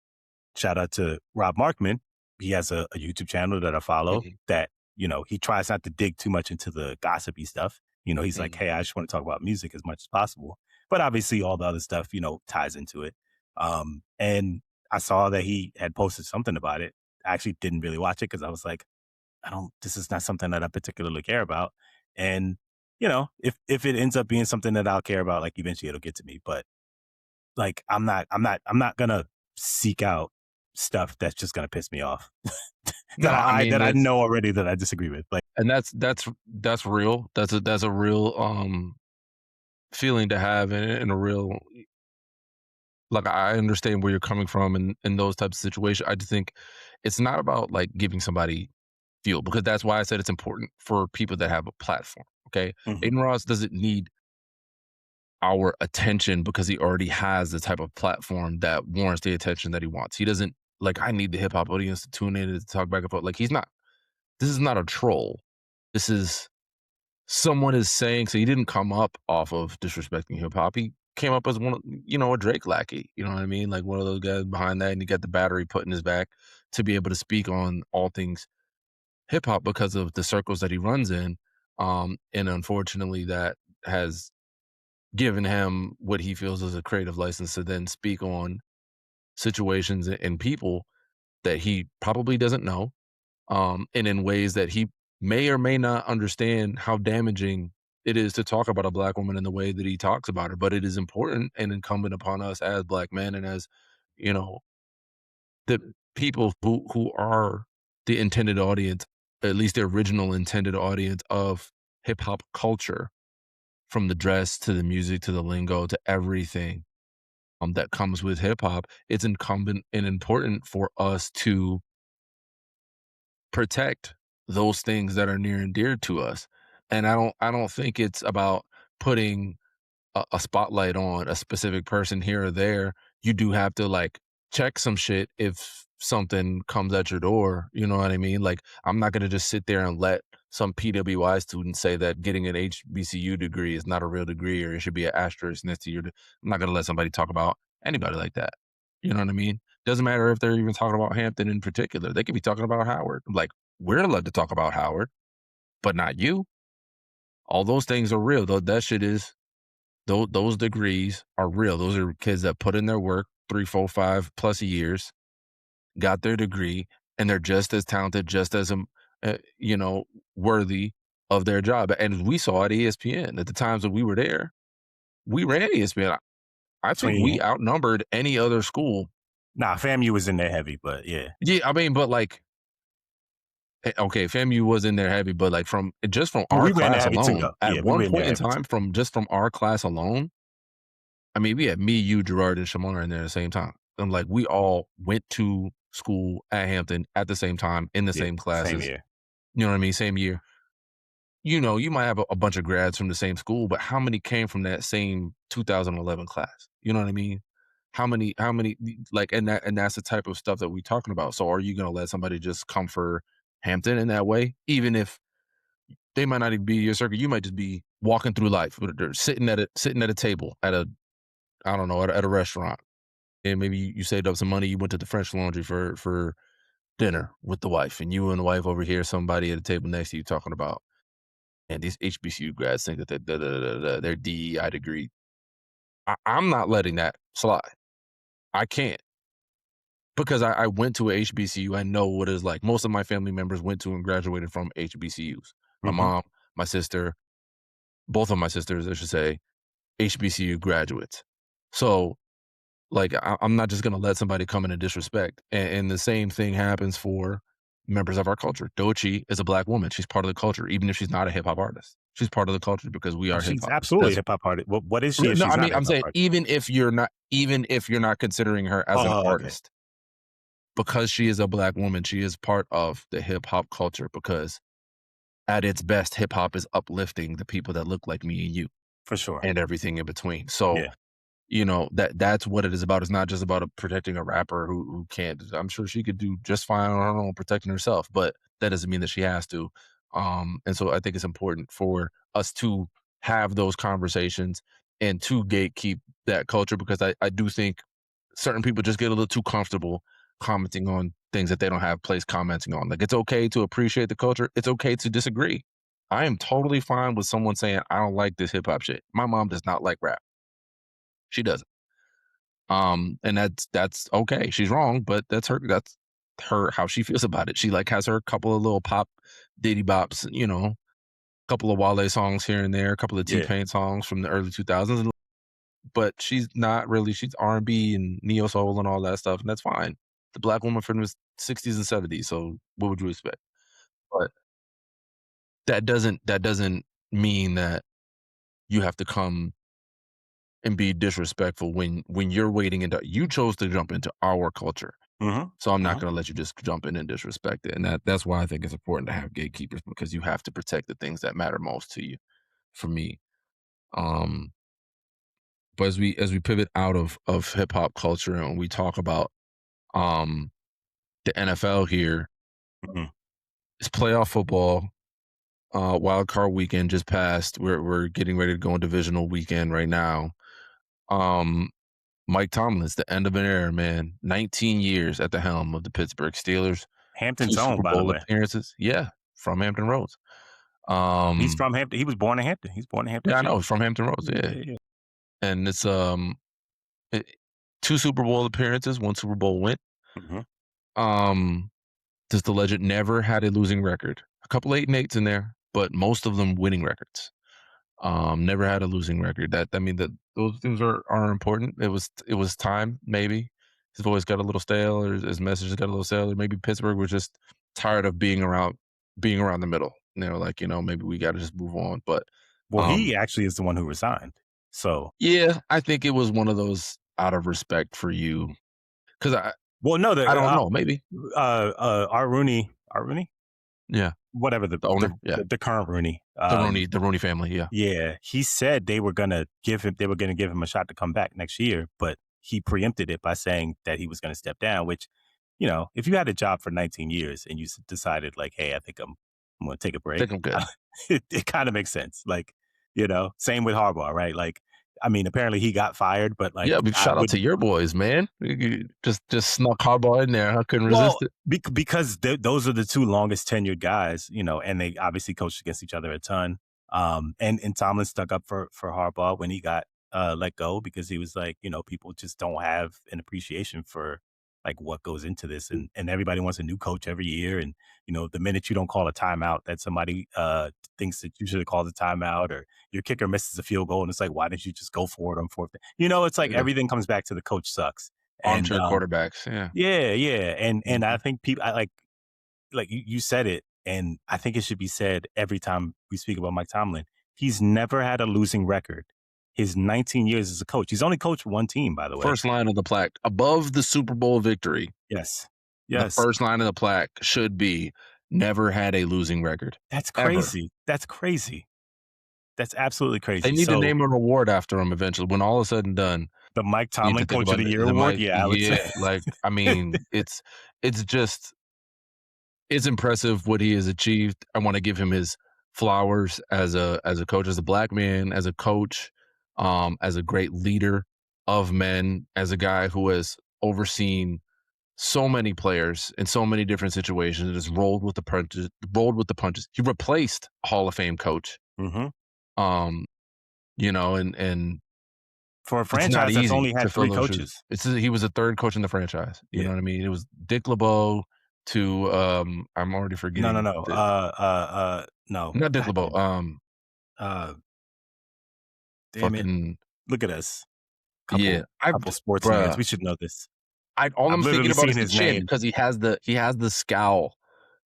shout out to Rob Markman. He has a YouTube channel that I follow, Mhm. that, he tries not to dig too much into the gossipy stuff. He's like, Mhm. hey, I just want to talk about music as much as possible. But obviously all the other stuff, ties into it. And I saw that he had posted something about it. I actually didn't really watch it because I was like, this is not something that I particularly care about. And, if it ends up being something that I'll care about, like, eventually it'll get to me. But like, I'm not gonna seek out stuff that's just gonna piss me off. No, I mean, That I know already that I disagree with. Like, and that's real. That's a real, feeling to have, and a real, like, I understand where you're coming from in those types of situations. I just think it's not about, like, giving somebody fuel, because that's why I said it's important for people that have a platform, okay? mhm, Aiden Ross doesn't need our attention because he already has the type of platform that warrants the attention that he wants. He doesn't like, I need the hip hop audience to tune in to talk back and forth. Like, he's not, this is not a troll. This is someone is saying, so he didn't come up off of disrespecting hip hop. He came up as one of, a Drake lackey. You know what I mean? Like one of those guys behind that, and he got the battery put in his back to be able to speak on all things hip hop because of the circles that he runs in. And unfortunately, that has given him what he feels is a creative license to then speak on situations and people that he probably doesn't know, and in ways that he may or may not understand how damaging it is to talk about a black woman in the way that he talks about her. But it is important and incumbent upon us as black men and as, you know, the people who are the intended audience, at least the original intended audience of hip hop culture, from the dress to the music to the lingo to everything that comes with hip hop. It's incumbent and important for us to protect those things that are near and dear to us. And I don't think it's about putting a spotlight on a specific person here or there. You do have to like check some shit if something comes at your door. You know what I mean? Like, I'm not gonna just sit there and let some PWI student say that getting an HBCU degree is not a real degree or it should be an asterisk next to I'm not gonna let somebody talk about anybody like that. You know what I mean? Doesn't matter if they're even talking about Hampton in particular. They could be talking about Howard. Like, we're allowed to talk about Howard, but not you. All those things are real, though. That shit is those degrees are real. Those are kids that put in their work 3, 4, 5+ years, got their degree, and they're just as talented, just as you know, worthy of their job. And we saw at ESPN at the times that we were there, we ran ESPN. I think we Between outnumbered any other school. nah, FAMU was in there heavy, but yeah, Yeah, I mean, but like, okay, FAMU was in there heavy, but like just from but our we ran there class heavy too, alone, though. at Yeah, we one ran there point in heavy too. time, from just from our class alone, I mean, we had me, you, Gerard, and Shamar in there at the same time. And like, we all went to school at Hampton at the same time in the Yeah, same same classes. year. You know what I mean? Same year. You might have a bunch of grads from the same school, but how many came from that same 2011 class? You know what I mean? How many like, and that's the type of stuff that we're talking about. So are you gonna let somebody just come for Hampton in that way? Even if they might not even be your circle, you might just be walking through life. They're sitting at a table at a, I don't know, at a restaurant, and maybe you saved up some money, you went to the French Laundry for dinner with the wife, and you and the wife over here, somebody at the table next to you talking about, and these HBCU grads think that they're DEI degree. I'm not letting that slide. I can't, because I went to a HBCU. I know what it's like. Most of my family members went to and graduated from HBCUs. My Mhm. mom, my sister, both of my sisters, I should say, HBCU graduates. So like, I'm not just gonna let somebody come in and disrespect. And the same thing happens for members of our culture. Doechii is a black woman. She's part of the culture, even if she's not a hip hop artist. She's part of the culture because we Oh, are hip she's hop. absolutely a That's hip hop artist. What is she no, if no. she's I not mean, a I'm hip hop saying artist? even if you're not considering her as an Oh, okay. artist, because she is a black woman, she is part of the hip hop culture. Because at its best, hip hop is uplifting the people that look like me and you For sure. and everything in between. So Yeah. that's what it is about. It's not just about protecting a rapper who can't. I'm sure she could do just fine on her own protecting herself, but that doesn't mean that she has to. And so I think it's important for us to have those conversations and to gatekeep that culture, because I do think certain people just get a little too comfortable commenting on things that they don't have place commenting on. Like, it's okay to appreciate the culture. It's okay to disagree. I am totally fine with someone saying, I don't like this hip hop shit. My mom does not like rap. She doesn't. And that's okay. She's wrong, but that's her how she feels about it. She like has her couple of little pop ditty bops, couple of Wale songs here and there, a couple of Yeah. T-Pain songs from the early 2000s, but she's not really, she's R&B and neo soul and all that stuff, and that's fine. The black woman from the 60s and 70s, so what would you expect? But that doesn't mean that you have to come and be disrespectful when you're wading into, you chose to jump into our culture. Mhm. So I'm not Mhm. gonna let you just jump in and disrespect it. And that's why I think it's important to have gatekeepers, because you have to protect the things that matter most to you. For me, um, but as we pivot out of hip hop culture and we talk about um the NFL here, Mhm. it's playoff football. Wild card weekend just passed. We're getting ready to go on divisional weekend right now. Um, Mike Tomlin's the end of an era, man. 19 years at the helm of the Pittsburgh Steelers, two Hampton's own, Super by the Bowl way. appearances. Yeah, from Hampton Roads. He's Um, from Hampton. He was born in Hampton. He's born in Hampton yeah, I too. know from Hampton Roads. Yeah, Yeah, yeah, yeah. and it's it, two Super Bowl appearances, one Super Bowl win. Mhm. Um, does the legend never had a losing record? A couple 8-8s in there, but most of them winning records. Never had a losing record. That I mean that those things are important. It was time maybe. His voice got a little stale, or his message got a little stale, or maybe Pittsburgh was just tired of being around the middle. Like maybe we got to just move on. But Well, um, he actually is the one who resigned. So, yeah, I think it was one of those out of respect for you because well, no, I the don't know maybe Art Rooney, yeah whatever the the the owner yeah the current Rooney. the Rooney family yeah Yeah, he said they were gonna give him a shot to come back next year, but he preempted it by saying that he was gonna step down. Which, if you had a job for 19 years and you decided like, hey, I think I'm gonna take a I break, think I'm good. it kind of makes sense. Like, same with Harbaugh, right? Like, I mean, apparently he got fired, but like, Yeah, big I shout out would. to your boys, man. You just snuck Harbaugh in there. I couldn't Well, resist it. because those are the two longest tenured guys, and they obviously coached against each other a ton. And Tomlin stuck up for Harbaugh when he got let go because he was like, people just don't have an appreciation for like what goes into this, and everybody wants a new coach every year, and the minute you don't call a timeout, that somebody thinks that you should have called a timeout, or your kicker misses a field goal, and it's like, why didn't you just go for it on fourth? It's like Yeah, everything comes back to the coach sucks, and armchair quarterbacks. Yeah, yeah, yeah, and I mhm. think people, I like you said it, and I think it should be said every time we speak about Mike Tomlin. He's never had a losing record. His 19 years as a coach. He's only coached one team, by the way. First line of the plaque above the Super Bowl victory. Yes, The yes. first line of the plaque should be never had a losing record That's ever. crazy. That's crazy. That's absolutely They crazy. need to So name an award after him eventually. When all is said and done, the Mike you need Tomlin to think Coach of about the Year the award, Mike. yeah, I would say. Yeah, like I mean, it's just it's impressive what he has achieved. I want to give him his flowers as a coach, as a black man, as a coach, as a great leader of men, as a guy who has overseen so many players in so many different situations and has rolled with the punches. Rolled with the punches. He replaced Hall of Fame coach, Hmm. um, and For a it's not franchise that's easy only to had fill three those shoes. coaches. He was the third coach in the franchise. You know Yeah. what I mean? It was Dick LeBeau to I'm already No, no, forgetting no. the No. not Dick God LeBeau. damn it. Uh, damn it. Fucking Look at us. yeah. Couple sports fans. Bruh. We should know this. All I've I'm thinking literally about seen is the his chin name. because he has the scowl.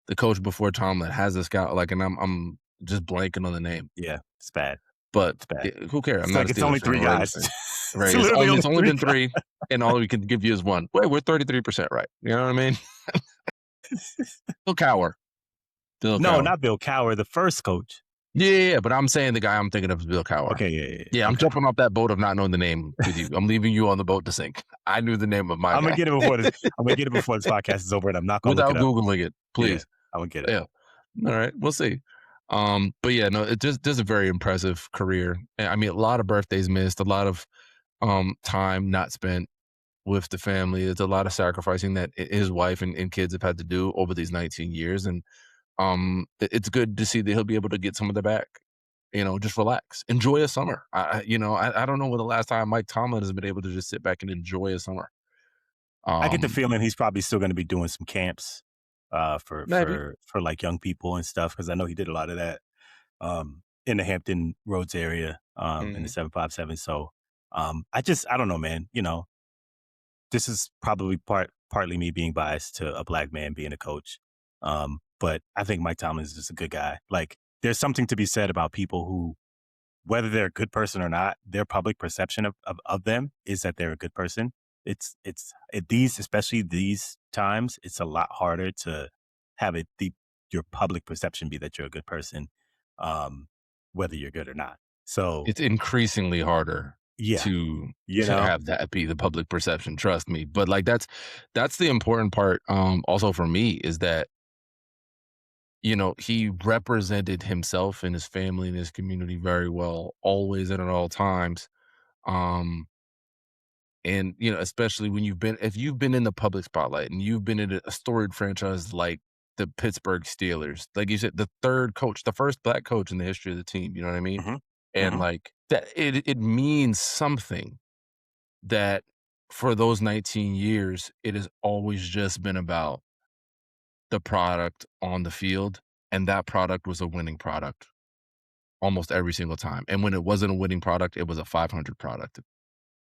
The coach before Tomlin has the scowl, like, and I'm just blanking on the name. Yeah, it's bad. But It's bad. who cares? I'm It's not like a it's Steelers only fan. I'm three a Ravens guys. fan. It's Right? It's literally only only it's only three been guys. three, and all we can give you is one. Wait, we're 33% right. You know what I mean? Bill Cowher. Bill No, Cowher. not Bill Cowher, the first coach. Yeah, yeah, yeah, but I'm saying the guy I'm thinking of is Bill Cowher. Okay, yeah, yeah, Yeah, yeah. I'm Okay. jumping off that boat of not knowing the name with you. I'm leaving you on the boat to sink. I knew the name of my I'm gonna guy get it before this. I'm gonna get it before this podcast is over, and I'm not gonna look without it up. googling it, Yeah, please. I'm gonna get it. Yeah. All right, we'll see. But yeah, no, it just a very impressive career. I mean, a lot of birthdays missed, a lot of time not spent with the family. It's a lot of sacrificing that his wife and kids have had to do over these 19 years, and it's good to see that he'll be able to get some of that back. Just relax, enjoy a summer. I don't know when the last time Mike Tomlin has been able to just sit back and enjoy a summer. I get the Um, feeling he's probably still gonna be doing some camps, for Maybe. like young people and stuff because I know he did a lot of that, in the Hampton Roads area, in the Mhm. 757. So, I don't know, man. This is probably partly me being biased to a black man being a coach. But I think Mike Tomlin is just a good guy. Like, there's something to be said about people who, whether they're a good person or not, their public perception of them is that they're a good person. Especially these times, it's a lot harder to have your public perception be that you're a good person, um, whether you're good or not. So It's increasingly harder. Yeah, to you know? have that be the public perception, trust me. But, like, that's the important part, also for me is that, he represented himself and his family and his community very well, always and at all times. Um, and, especially when if you've been in the public spotlight and you've been in a storied franchise like the Pittsburgh Steelers, like you said, the 3rd coach, the first black coach in the history of the team, you know what I mean? Mhm, And, mhm. like, that it means something that for those 19 years, it has always just been about the product on the field, and that product was a winning product almost every single time. And when it wasn't a winning product, it was a 500 product.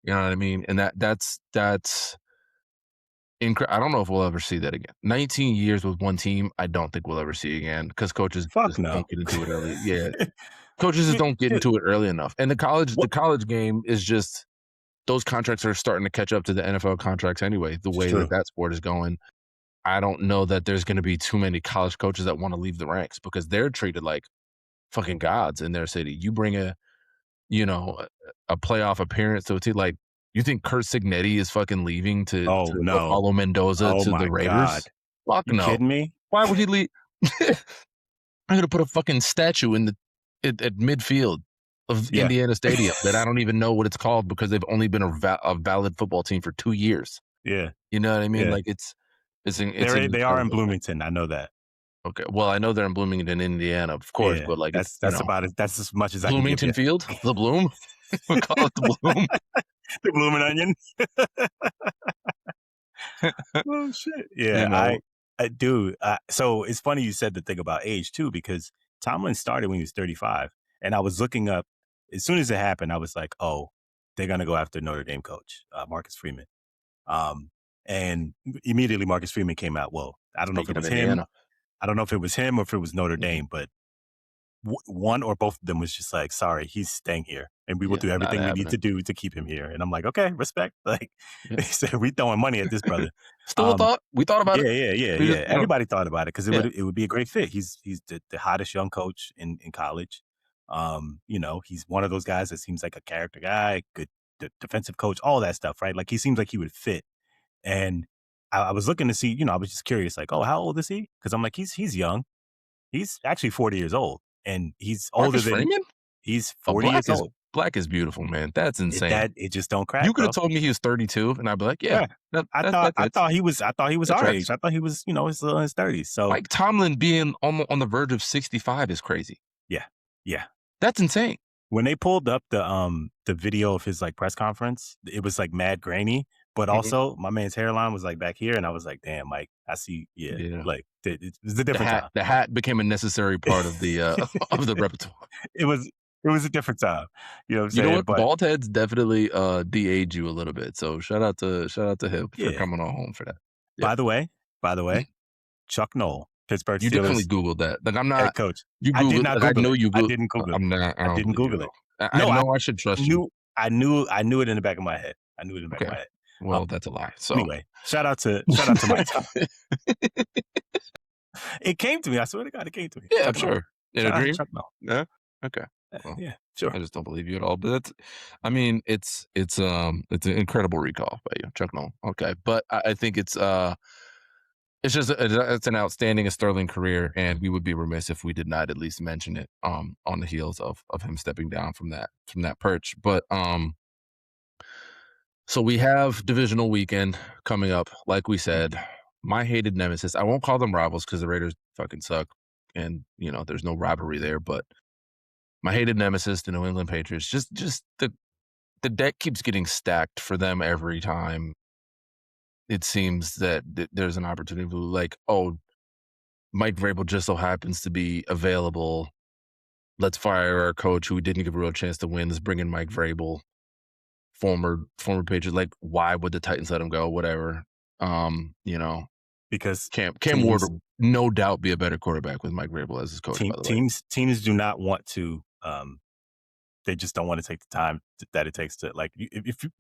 You know what I mean? And that's I don't know if we'll ever see that again. 19 years with one team, I don't think we'll ever see again because coaches Fuck just no. don't get into it early. Yeah, coaches just Shit, don't get shit. into it early enough. And the What college game is just those contracts are starting to catch up to the NFL contracts anyway, the It's way that true. that sport is going. I don't know that there's gonna be too many college coaches that wanna leave the ranks because they're treated like fucking gods in their city. You bring you know, a playoff appearance to a team like, you think Curt Cignetti is fucking leaving Oh, to go no. follow Mendoza Oh to the my Raiders? god. Fuck You no. kidding me? Why would he leave? I'm gonna put a fucking statue in at midfield of Yeah, Indiana Stadium that I don't even know what it's called because they've only been a valid football team for 2 years. yeah, You know what I mean? yeah. Like, it's an They are in incredible thing. Bloomington, I know that. Okay, well, I know they're in Bloomington, Indiana, of course, Yeah, but, like, it's, that's about it. That's as much as I can give Bloomington you. Field? The Bloom? We call it the Bloom. The blooming onion. Oh, shit. You Yeah, know? I do. So it's funny you said the thing about age too, because Tomlin started when he was 35, and I was looking up as soon as it happened. I was like, "Oh, they're gonna go after Notre Dame coach Marcus Freeman." Um, and immediately Marcus Freeman came out. Well, I don't know if it Speaking of was him. Indiana. I don't know if it was him or if it was Notre Mhm. Dame, but one or both of them was just like, "Sorry, he's staying here, and we will Yeah, do not everything we need happening. to do to keep him here." And I'm like, "Okay, respect." Like Yeah. they said, we throwing money at this brother. Still a Um, thought. We thought about it. yeah, yeah, yeah, We just, yeah. Everybody thought about it because yeah. it would be a great fit. He's the hottest young coach in college. He's one of those guys that seems like a character guy, good defensive coach, all that stuff, right? Like he seems like he would fit. And I was looking to see, I was just curious, like, oh, how old is he? Because I'm like, he's young. He's actually 40 years old, and Marcus Freeman? he's Oh, 40 years old. black is beautiful, man. That's insane. It just don't You crack, coulda bro. told me he was 32, and I'd be like, "Yeah, Yeah. that fits. I thought he was That our tracks." age. I thought he was, in his 30s. So Mike Tomlin being on the verge of 65 is crazy. yeah, yeah. That's insane. When they pulled up the video of his, like, press conference, it was, like, mad grainy, but Mhm. also my man's hairline was, like, back here, and I was like, "Damn, Mike, I see." Yeah, Yeah. like, it was a different time. The hat became a necessary part of the, of the repertoire. It was it was a different time, you know what I'm You know saying? what? But Bald heads definitely, de-age you a little bit, so shout out to him for yeah. coming on home for that. Yeah. By the way by the Mhm. way, Chuck Noll, Pittsburgh You definitely Steelers Googled that. Like, I'm head not coach. you I did Googled not like, I Google know it. you I Goo didn't Google it. I'm not I I don't didn't believe you at Google it. all. I No, know I should trust you. I knew it in the back of my head. I knew it in the back of Okay. my head. Um, Well, that's a lie, so anyway, shout out to Mike Tomlin. It came to me. I swear to God, it came to me. Yeah, I'm Chuck Noll. sure. In a Shout out to dream? Chuck Noll. Yeah? Okay. Well, Yeah, sure. I just don't believe you at all, but that's I mean, it's an incredible recall by you, Chuck Noll. Okay, but I think it's just it's an outstanding and sterling career, and we would be remiss if we did not at least mention it, on the heels of him stepping down from that perch, but, so we have divisional weekend coming up, like we Mhm. said. My hated nemesis, I won't call them rivals because the Raiders fucking suck, and, there's no rivalry there, but my hated nemesis, the New England Patriots, just the deck keeps getting stacked for them every time it seems that there's an opportunity to like, "Oh, Mike Vrabel just so happens to be available. Let's fire our coach who we didn't give a real chance to win. Let's bring in Mike Vrabel, former Patriot." Like, why would the Titans let him go? Whatever. You know, Because Cam Ward teams will no doubt be a better quarterback with Mike Vrabel as his coach, by the way. teams do not want to. They just don't want to take the time that it takes to like.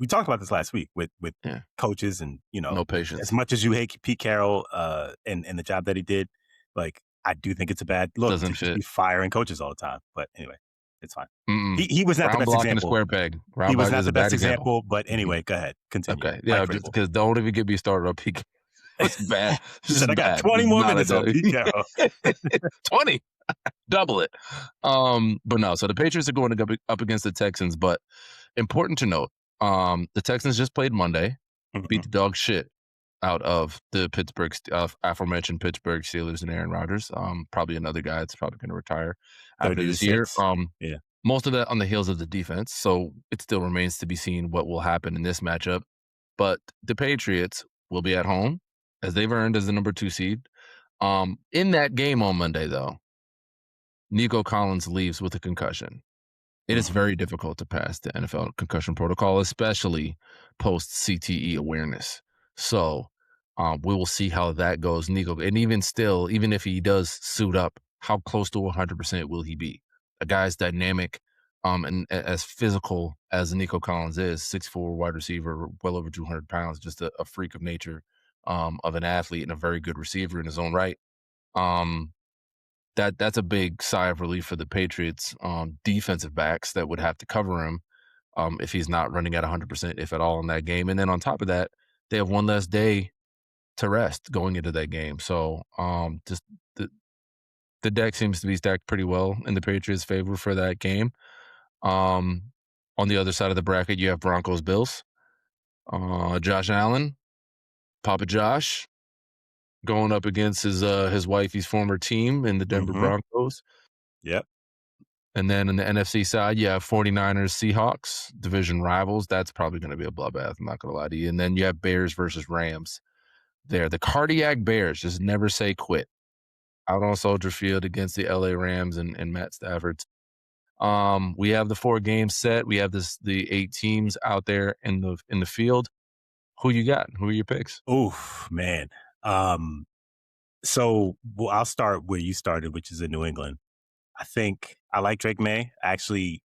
We talked about this last week with Yeah. coaches, and No as patience. much as you hate Pete Carroll, and the job that he did, like I do think it's a bad look to Doesn't just fit. be firing coaches all the time. But anyway, It's fine. Mm-mm. He was not the Round best block and a example. square peg. He Round was block not is the a bad best example. example, but Mhm. anyway, go ahead. Continue. Okay. Mike Yeah, just Vrabel. because don't even get me started on Pete. It's bad. He It's said, just "I got bad. 20 It's more not minutes on a Pete Carroll." 20. Double it. But no, so the Patriots are going up against the Texans, but important to note, the Texans just played Monday, beat Mhm. the dog shit out of the aforementioned Pittsburgh Steelers and Aaron Rodgers. Probably another guy that's probably going to retire after 30 to this year. 6. Yeah. Most of that on the heels of the defense, so it still remains to be seen what will happen in this matchup. But the Patriots will be at home, as they've earned as the number 2 seed. In that game on Monday, though, Nico Collins leaves with a concussion. It is Mhm. very difficult to pass the NFL concussion protocol, especially post CTE awareness. So we will see how that goes, Nico. And even still, even if he does suit up, how close to 100% will he be? A guy's dynamic, and as physical as Nico Collins is, 6'4" wide receiver, well over 200 pounds, just a freak of nature, of an athlete and a very good receiver in his own right. Um, that's a big sigh of relief for the Patriots defensive backs that would have to cover him if he's not running at 100%, if at all, in that game. And then on top of that, they have one less day to rest going into that game. So just the the deck seems to be stacked pretty well in the Patriots' favor for that game. Um, on the other side of the bracket, you have Broncos Bills. Josh Allen, Papa Josh, going up against his wifey's former team in the Denver Mhm. Broncos. Yep. And then in the NFC side, you have 49ers, Seahawks, division rivals. That's probably going to be a bloodbath. I'm not going to lie to you. And then you have Bears versus Rams there. The cardiac Bears, just never say quit. Out on Soldier Field against the LA Rams and Matt Stafford. We have the 4 games set. We have the 8 teams out there in the field. Who you got? Who are your picks? Oof, man. Um, so I'll start where you started, which is in New England. I think I like Drake May. Actually,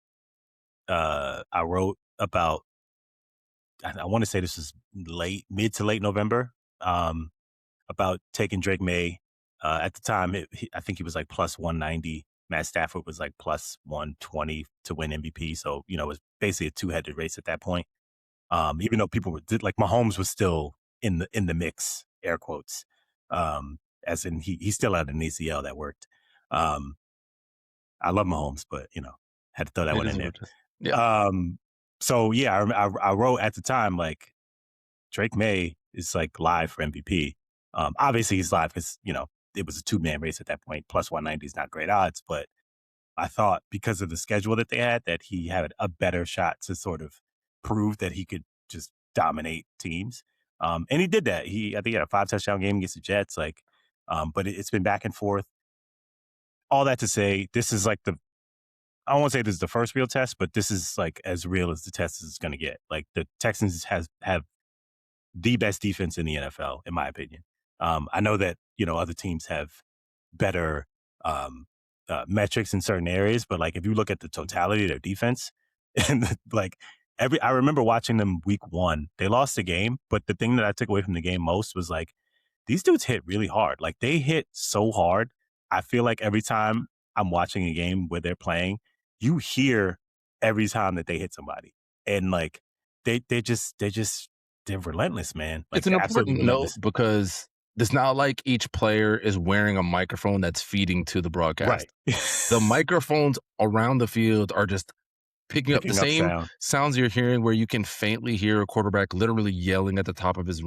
I wrote about, I want to say this is mid to late November, about taking Drake May. At the time, I think he was like plus 190. Matt Stafford was like plus 120 to win MVP. So, it was basically a two-headed race at that point. Even though people were like Mahomes was still in the mix, air quotes. As in he still had an ACL that worked. Um, I love Mahomes, but had to throw that It one is in what there. it is. Yeah. So yeah, I wrote at the time like Drake May is like live for MVP. Obviously he's live because it was a 2-man race at that point. Plus 190 is not great odds, but I thought because of the schedule that they had, that he had a better shot to sort of prove that he could just dominate teams. And he did that. I think he had a 5-touchdown game against the Jets. But it's been back and forth. All that to say, this is like I won't say this is the first real test, but this is like as real as the test is going to get. Like the Texans have the best defense in the NFL, in my opinion. I know that other teams have better metrics in certain areas, but like if you look at the totality of their defense, and like I remember watching them week 1, they lost the game, but the thing that I took away from the game most was like these dudes hit really hard. Like they hit so hard. I feel like every time I'm watching a game where they're playing, you hear every time that they hit somebody, and like they're relentless, man. Like It's an they're absolutely important note relentless. because it's not like each player is wearing a microphone that's feeding to the Right. broadcast. The microphones around the field are just picking up the Picking up same sound. sounds you're hearing where you can faintly hear a quarterback literally yelling at the top of his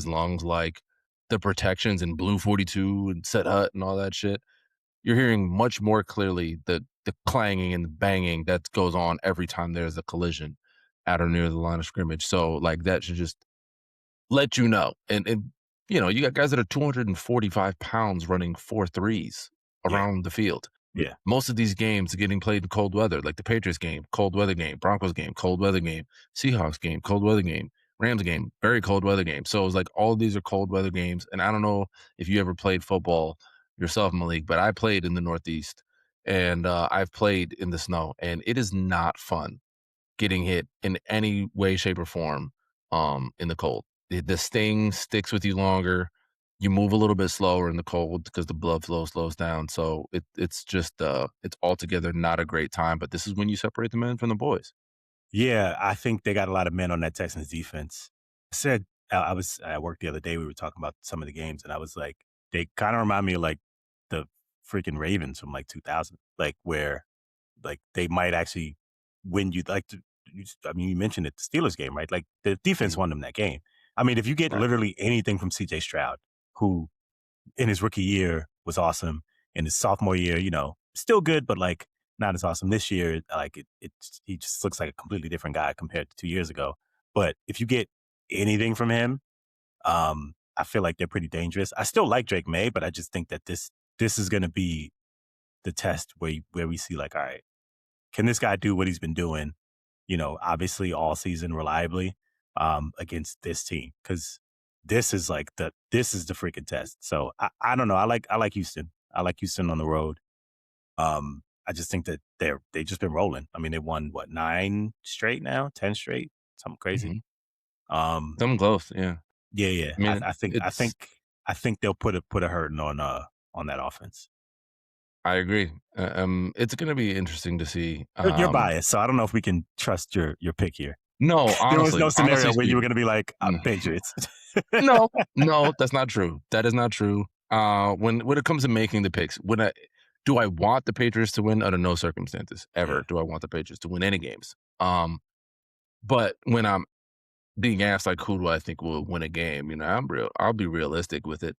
lungs, like the protections in Blue 42 and Set Hut and all that shit. You're hearing much more clearly the clanging and the banging that goes on every time there's a collision at or near the line of scrimmage. So like that should just let you know. And you got guys that are 245 pounds running 4 threes Yeah. around the field. Yeah. Most of these games are getting played in cold weather, like the Patriots game, cold weather game, Broncos game, cold weather game, Seahawks game, cold weather game, Rams game, very cold weather game. So it's like all of these are cold weather games. And I don't know if you ever played football yourself, Malik, but I played in the Northeast and I've played in the snow, and it is not fun getting hit in any way, shape, or form in the cold. The sting sticks with you longer. you move a little bit slower in the cold because the blood flow slows down. So it's just it's altogether not a great time. But this is when you separate the men from the boys. Yeah, I think they got a lot of men on that Texans defense. I said I was at work the other day. We were talking about some of the games, and I was like, they kind of remind me of like the freaking Ravens from like 2000, like where like they might actually win you. Like, I mean, you mentioned it, the Steelers game, right? Like the defense Mhm. won them that game. I mean, if you get Right. literally anything from CJ Stroud, who in his rookie year was awesome. In his sophomore year, still good, but like not as awesome. This year, like he just looks like a completely different guy compared to 2 years ago. But if you get anything from him, I feel like they're pretty dangerous. I still like Drake May, but I just think that this is going to be the test where we see like, all right, can this guy do what he's been doing? Obviously all season reliably against this team because this is the freaking test. So I don't know. I like Houston. I like Houston on the road. I just think that they just been rolling. I mean, they won what 9 straight now, 10 straight, something crazy. Mhm. Um, Something close, yeah. yeah, yeah. I mean, I it's think I think they'll put a hurting on that offense. I agree. It's gonna be interesting to see. You're biased, so I don't know if we can trust your pick here. No, There was no honestly scenario where you were speaking, going to be like mm, Patriots. no, no, that's not true. That is not true. When it comes to making the picks, when I do I want the Patriots to win? Under no circumstances ever Yeah, do I want the Patriots to win any games. But when I'm being asked like who do I think will win a game, I'll be realistic with it.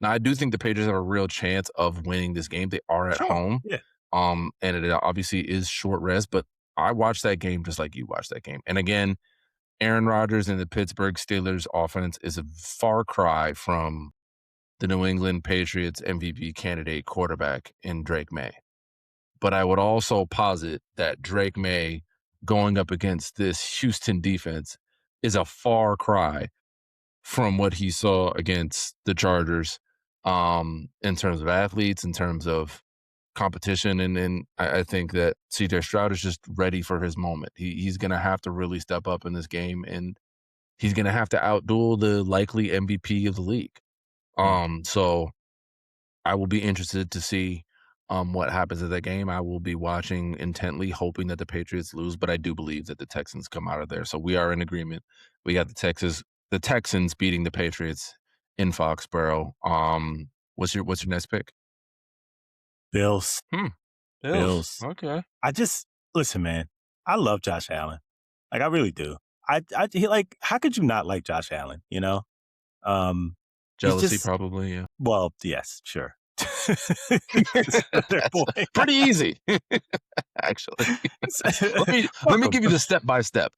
Now I do think the Patriots have a real chance of winning this game. They are at sure. home. Yeah, And it obviously is short rest, but I watched that game just like you watched that game. And again, Aaron Rodgers and the Pittsburgh Steelers offense is a far cry from the New England Patriots MVP candidate quarterback in Drake May. But I would also posit that Drake May going up against this Houston defense is a far cry from what he saw against the Chargers, in terms of athletes, in terms of competition, and then I think that CJ Stroud is just ready for his moment. He's gonna have to really step up in this game, and he's gonna have to outduel the likely MVP of the league. yeah. So I will be interested to see what happens in that game. I will be watching intently, hoping that the Patriots lose, but I do believe that the Texans come out of there. So we are in agreement. We got the Texans beating the Patriots in Foxborough. What's your next pick? Bills, Hmm. Bills. Bills. Okay. I just listen, man. I love Josh Allen. Like I really do. Like how could you not like Josh Allen? Um, he's Jealousy, just probably. Yeah. well, yes, sure. Just another That's boy. pretty easy, actually. Let Fuck me him. give you the step by step.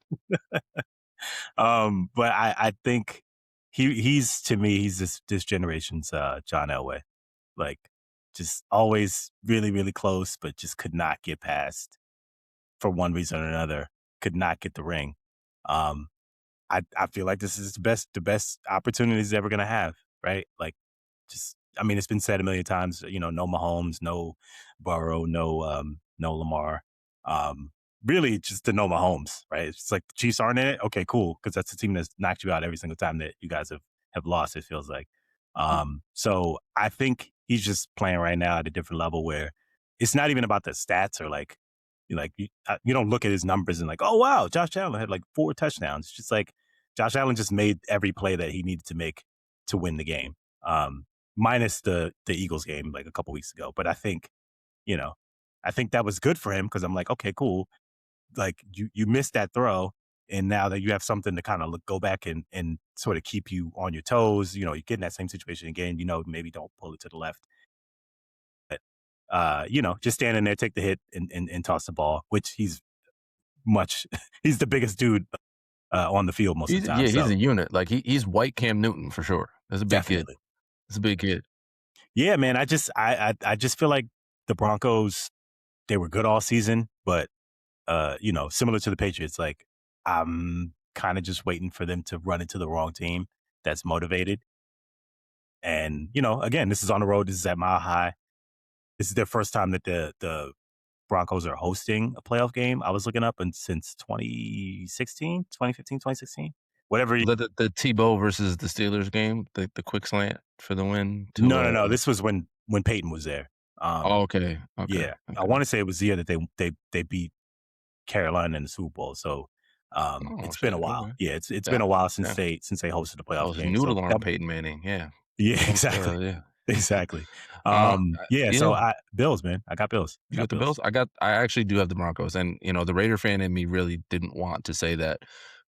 But I think he's to me he's this generation's John Elway. Like just always really really close, but just could not get past for one reason or another. Could not get the ring. Um, I feel like this is the best opportunity he's ever gonna have. Right? Like just I mean it's been said a million times. No Mahomes, no Burrow, no Lamar. Um, really just to no Mahomes, right? It's just like the Chiefs aren't in it. Okay, cool, because that's the team that's knocked you out every single time that you guys have lost. It feels like. So I think he's just playing right now at a different level where it's not even about the stats or you don't look at his numbers and like, oh wow, Josh Allen had like 4 touchdowns. It's just like Josh Allen just made every play that he needed to make to win the game. Um, Minus the Eagles game like a couple weeks ago. But you know, I think that was good for him because I'm like, okay, cool. Like you missed that throw, and now that you have something to kind of go back and sort of keep you on your toes, you get in that same situation again. Maybe don't pull it to the left, but just stand in there, take the hit, and toss the ball, which he's much. He's the biggest dude on the field most of the time. He's So a unit. Like he's white Cam Newton for sure. That's a big kid. definitely, That's a big kid. yeah, man. I just feel like the Broncos they were good all season, but similar to the Patriots, like I'm kind of just waiting for them to run into the wrong team that's motivated. And, again, this is on the road. This is at Mile High. This is their first time that the Broncos are hosting a playoff game. I was looking up and since 2016, 2015, 2016. whatever. The Tebow versus the Steelers game, the quick slant for the win to, No, no, no. This was when Peyton was there. oh, okay, okay, Yeah, I okay. want to say it was the year that they beat Carolina in the Super Bowl. So Oh, it's been a shit, while. okay. Yeah, it's been Yeah, a while since yeah. they hosted the I playoff was game. So noodle that on Peyton Manning, yeah. yeah, Don't, exactly. yeah. Exactly. Yeah, so Yeah. I Bills, man. I got Bills. I You got got the Bills. Bills? I actually do have the Broncos, and, the Raider fan in me really didn't want to say that,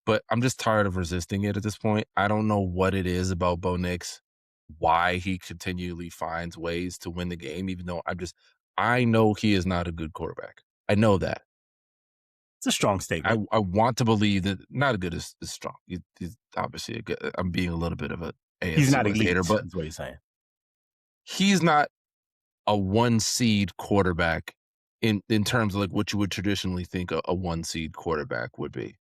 but I'm just tired of resisting it at this point. I don't know what it is about Bo Nix, why he continually finds ways to win the game, even though I know he is not a good quarterback. I know that. It's a strong statement. I want to believe that not a good is strong. He's obviously a good I'm being a little bit of a He's AFC not West hater, elite, but is what you're saying. he's not a one seed quarterback in terms of like what you would traditionally think a one seed quarterback would be.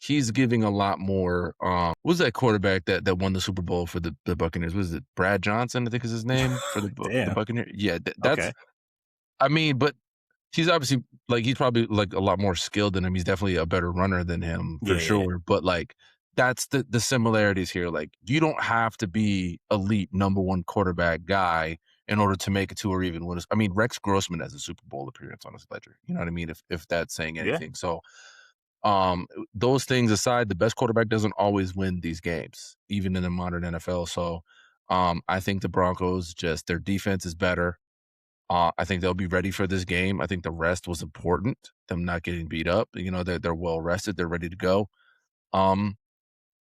He's giving a lot more. What was that quarterback that won the Super Bowl for the Buccaneers? Was it Brad Johnson? I think is his name for the Damn. Buccaneers. Yeah, that's. Okay. I mean, but he's obviously like he's probably like a lot more skilled than him. He's definitely a better runner than him for Yeah, yeah. sure. But like that's the similarities here. Like you don't have to be elite number one quarterback guy in order to make it to or even win. I mean, Rex Grossman has a Super Bowl appearance on his ledger. You know what I mean? If that's saying Yeah. anything. So those things aside, the best quarterback doesn't always win these games, even in the modern NFL. So I think the Broncos just their defense is better. I think they'll be ready for this game. I think the rest was important. Them not getting beat up. They're well rested. They're ready to go. Um,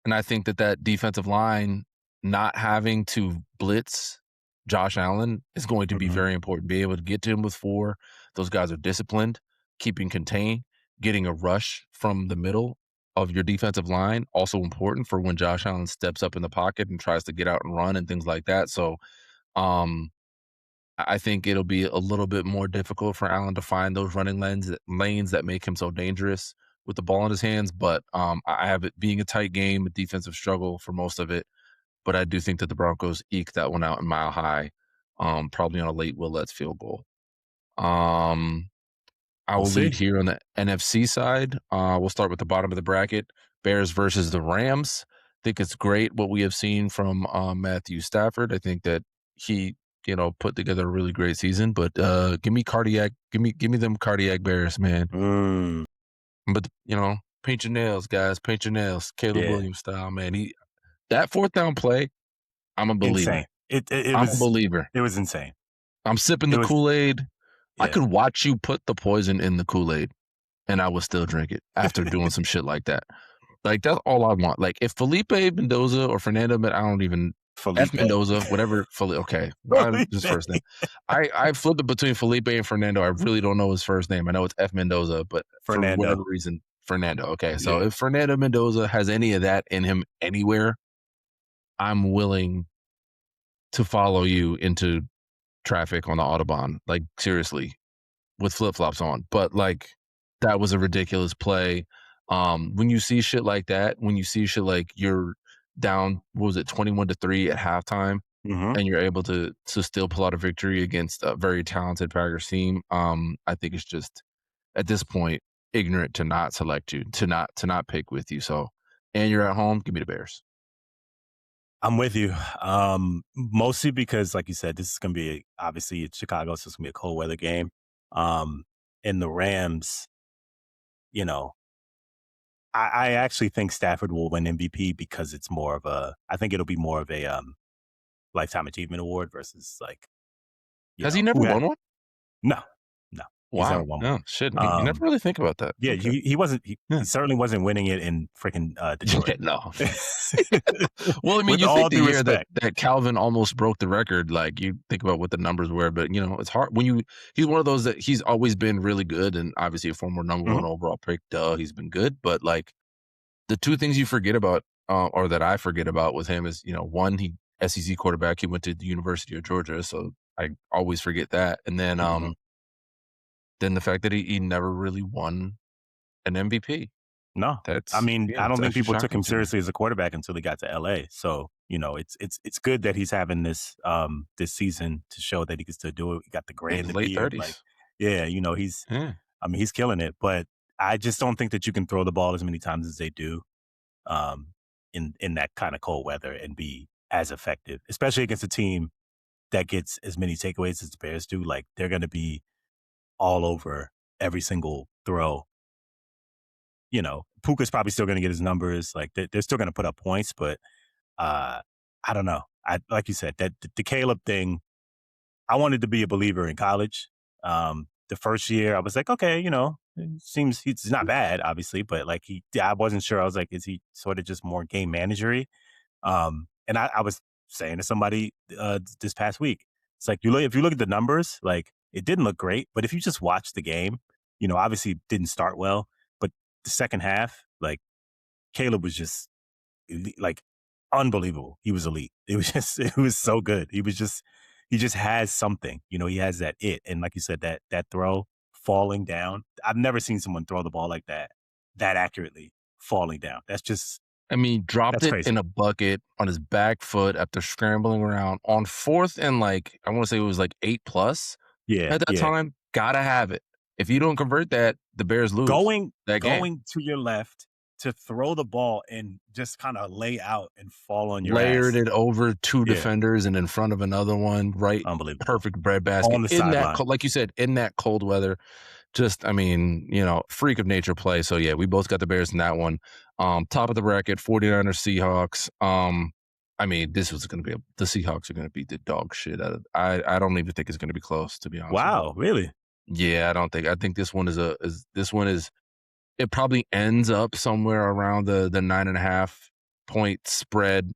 and I think that defensive line not having to blitz Josh Allen is going to be Mhm. very important. Be able to get to him with four. Those guys are disciplined, keeping contained, getting a rush from the middle of your defensive line. Also important for when Josh Allen steps up in the pocket and tries to get out and run and things like that. So, um, I think it'll be a little bit more difficult for Allen to find those running lanes that make him so dangerous with the ball in his hands. But I have it being a tight game, a defensive struggle for most of it. But I do think that the Broncos eke that one out in Mile High, probably on a late Willett's field goal. Um, I We'll will lead see. here on the NFC side. We'll start with the bottom of the bracket: Bears versus the Rams. I think it's great what we have seen from Matthew Stafford. I think that he, put together a really great season. But give me them cardiac Bears, man. Mm, But paint your nails, guys. Paint your nails, Caleb yeah. Williams style, man. That fourth down play, I'm a believer. Insane. It I'm a was believer. insane. I'm sipping It the was Kool-Aid. I yeah. could watch you put the poison in the Kool-Aid and I would still drink it after doing some shit like that. Like, that's all I want. Like, if Felipe Mendoza or Fernando, I don't even F Felipe. Mendoza, whatever. Okay, his Felipe. first name. I flipped it between Felipe and Fernando. I really don't know his first name. I know it's F Mendoza, but for Fernando. whatever reason, Fernando. Okay, so Yeah. if Fernando Mendoza has any of that in him anywhere, I'm willing to follow you into traffic on the Autobahn. Like, seriously, with flip flops on. But like that was a ridiculous play. When you see shit like that, when you see shit like you're down, what was it, 21-3 at halftime, Mhm. and you're able to still pull out a victory against a very talented Packers team, I think it's just at this point ignorant to not select you, to not pick with you. So, and you're at home, give me the Bears. I'm with you. Mostly because, like you said, this is going to be obviously it's Chicago, so it's going to be a cold weather game. Um, and the Rams, you know, I actually think Stafford will win MVP because it's more of a. I think it'll be more of a lifetime achievement award versus like Has he never who had won one? no, no, he's never Wow. won one. Oh shit. You never Um, really think about that. yeah, Okay. he wasn't. Yeah. He certainly wasn't winning it in freaking Detroit. No. Well, I mean, With you think all the due year that respect. that Calvin almost broke the record, like you think about what the numbers were, but it's hard when he's one of those that he's always been really good and obviously a former number Mhm. one overall pick. Duh, he's been good. But like the two things you forget about, or that I forget about with him is, one, he SEC quarterback, he went to the University of Georgia, so I always forget that. And Mhm. then the fact that he never really won an MVP. No, I That's mean, I don't it's think actually people took shocking him to me. seriously as a quarterback until he got to LA. So, it's good that he's having this this season to show that he can still do it. He got the gray In in his the late beard. Like, 30s. yeah, Yeah. he's killing it. But I just don't think that you can throw the ball as many times as they do. Um, in that kind of cold weather and be as effective, especially against a team that gets as many takeaways as the Bears do. Like they're going to be all over every single throw. Puka's probably still going to get his numbers. Like they're still going to put up points, but uh, I don't know. I like you said that the Caleb thing. I wanted to be a believer in college. The first year, I was like, okay, it seems he's not bad, obviously, but like I wasn't sure. I was like, is he sort of just more game managery? And I was saying to somebody this past week, it's like if you look at the numbers, like it didn't look great, but if you just watch the game, obviously it didn't start well, but the second half, like Caleb was just like unbelievable. He was elite. It was so good. He just has something. He has that it. And like you said, that throw falling down. I've never seen someone throw the ball like that accurately falling down. I mean, dropped That's it crazy. in a bucket on his back foot after scrambling around on 4th and, like, I wanna say it was, like, 8 plus Yeah, at that yeah. time. Gotta have it. If you don't convert that, the Bears lose Going that game. going to your left to throw the ball and just kind of lay out and fall on your Layered ass. it over 2 Yeah, defenders and in front of another one, right unbelievable. perfect breadbasket On the in that sideline. like you said, in that cold weather. Just, I mean, freak of nature play. So, yeah, we both got the Bears in that one. Top of the bracket, 49ers, Seahawks. I mean, this was gonna be the Seahawks are gonna beat the dog shit out of I don't even think it's gonna be close, to be honest with you. Wow, really? Yeah, I think this one is it probably ends up somewhere around the 9.5 point spread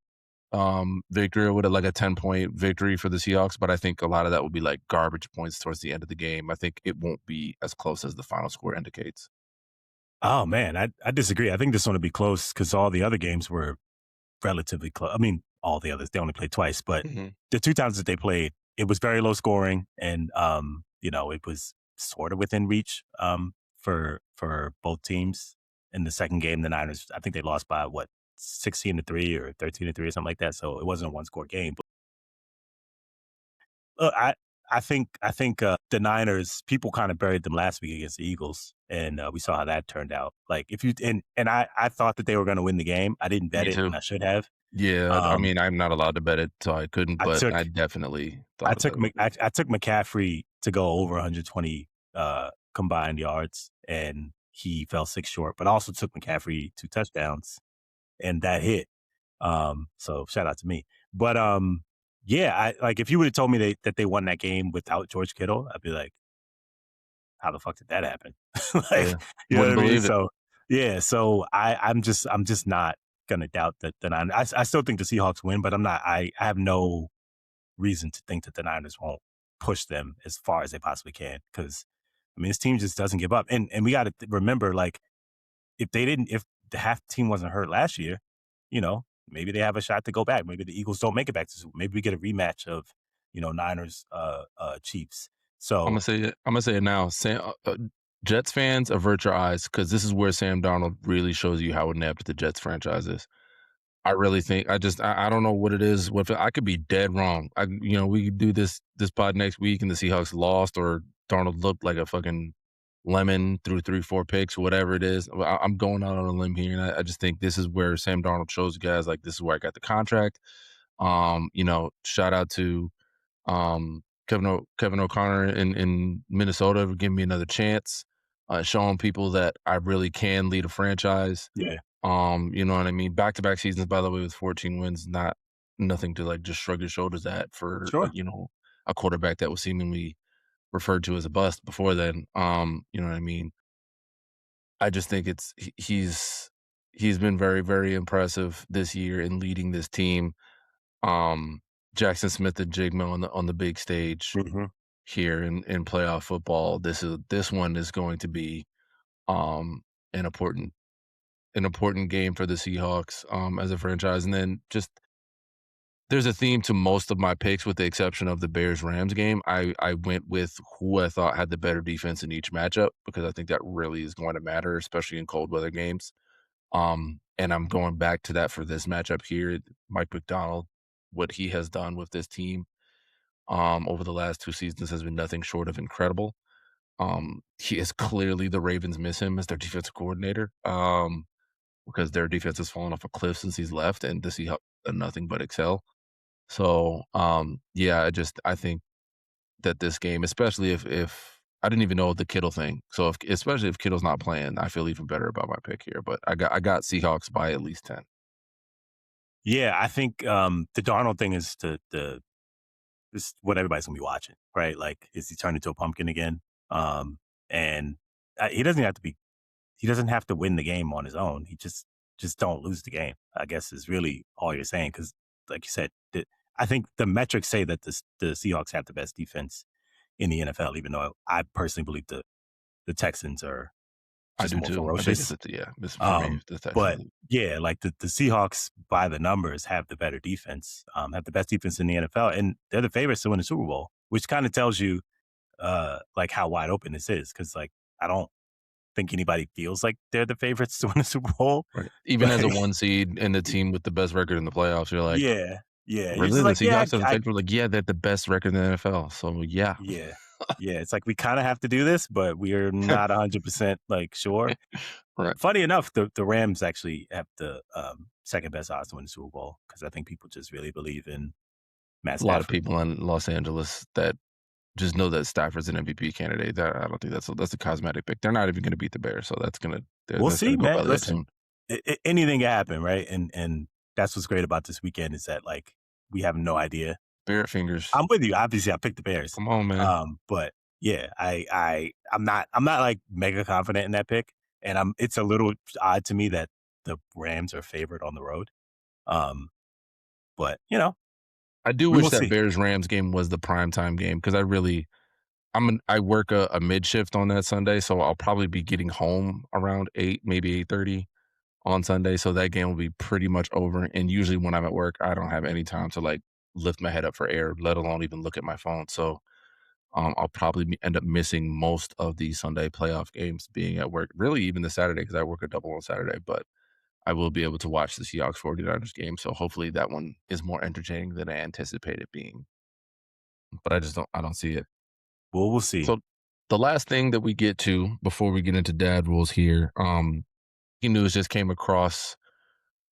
victory with like a 10-point victory for the Seahawks, but I think a lot of that would be like garbage points towards the end of the game. I think it won't be as close as the final score indicates. Oh man, I disagree. I think this one will be close because all the other games were relatively close. I mean, all the others they only played twice, but Mhm. the two times that they played, it was very low scoring, and it was sort of within reach for both teams. In the second game, the Niners, I think they lost by what 16-3 or 13-3 or something like that. So it wasn't a one score game. Look, I think the Niners people kind of buried them last week against the Eagles, and we saw how that turned out. Like if you and I thought that they were going to win the game. I didn't bet Me it, too. and I should have. Yeah, I Um, mean, I'm not allowed to bet it, so I couldn't, I but I took definitely I thought of took that. I took McCaffrey to go over 120 combined yards, and he fell 6 short. But I also took McCaffrey 2 touchdowns, and that hit. So shout out to me. But yeah, I like if you would have told me that they won that game without George Kittle, I'd be like, how the fuck did that happen? Yeah, Like, you know what wouldn't I mean? believe it. So yeah, so I'm just not gonna doubt that the Niners. I still think the Seahawks win, but I'm not. I have no reason to think that the Niners won't push them as far as they possibly can because I mean this team just doesn't give up, and we got to remember like if the half the team wasn't hurt last year, maybe they have a shot to go back. Maybe the Eagles don't make it back to Super. Maybe we get a rematch of Niners Chiefs. So I'm gonna say it now. Jets fans, avert your eyes because this is where Sam Darnold really shows you how inept the Jets franchise is. I really think I don't know what it is. What I could be dead wrong. We could do this pod next week and the Seahawks lost or Darnold looked like a fucking lemon through 3, 4 picks, whatever it is. I'm going out on a limb here, and I just think this is where Sam Darnold shows you guys like this is where I got the contract. Shout out to Kevin O'Connor in Minnesota for giving me another chance, showing people that I really can lead a franchise. yeah, You know what I mean? Back-to-back seasons, by the way, with 14 wins, not nothing to like just shrug your shoulders at for sure. a quarterback that was seemingly referred to as a bust before then. You know what I mean? I just think he's been very, very impressive this year in leading this team. Um, Jackson Smith and Jigma on the big stage Hmm. here in playoff football. This one is going to be um an important game for the Seahawks as a franchise. And then just there's a theme to most of my picks with the exception of the Bears Rams game. I went with who I thought had the better defense in each matchup because I think that really is going to matter, especially in cold weather games. And I'm going back to that for this matchup here. Mike McDonald, what he has done with this team over the last 2 seasons has been nothing short of incredible. He is clearly the Ravens miss him as their defensive coordinator. because their defense has fallen off a cliff since he's left, and the Seahawks done nothing but excel. So, yeah, I think that this game, especially if I didn't even know the Kittle thing. So if especially if Kittle's not playing, I feel even better about my pick here. But I got Seahawks by at least 10. Yeah, I think the Darnold thing is the this is what everybody's gonna be watching, right? Like, is he turned into a pumpkin again? And he doesn't have to be. He doesn't have to win the game on his own. He just don't lose the game. I guess is really all you're saying because, like you said, I think the metrics say that the Seahawks have the best defense in the NFL. Even though I personally believe the Texans are I just do more too. I think it's ferocious. yeah. This for me, the But Texans. yeah, like the Seahawks by the numbers have the better defense, have the best defense in the NFL, and they're the favorites to win the Super Bowl, which kind of tells you like how wide open this is. Because like I don't think anybody feels like they're the favorites to win the Super Bowl, Right. Even as a but 1 seed and the team with the best record in the playoffs, you're like, yeah, yeah, you're really? just The like yeah, Seahawks as a favorite? Like, yeah, they're the best record in the NFL. So yeah. yeah, yeah. It's like we kind of have to do this, but we are not 100% like sure. Right. Funny enough, the Rams actually have the second best odds to win the Super Bowl because I think people just really believe in Matt A lot of Stafford. people in Los Angeles that just know that Stafford's an MVP candidate. That I don't think that's a cosmetic pick. They're not even going to beat the Bears, so We'll that's going see, to go man. belly up Listen, soon. anything can happen, right? And that's what's great about this weekend is that like we have no idea. Barrett fingers. I'm with you. Obviously, I picked the Bears, Come on, man. but yeah, I'm not like mega confident in that pick, and it's a little odd to me that the Rams are favored on the road. Um, but I do we wish will that see. Bears Rams game was the primetime game because I work a mid shift on that Sunday, so I'll probably be getting home around 8, maybe 8:30 on Sunday. So that game will be pretty much over. And usually when I'm at work, I don't have any time to like lift my head up for air, let alone even look at my phone. So I'll probably end up missing most of the Sunday playoff games being at work. Really, even the Saturday because I work a double on Saturday, but I will be able to watch the Seahawks 49ers game. So hopefully that one is more entertaining than I anticipate it being. But I don't see it. Well, we'll see. So the last thing that we get to before we get into dad rules here, news just came across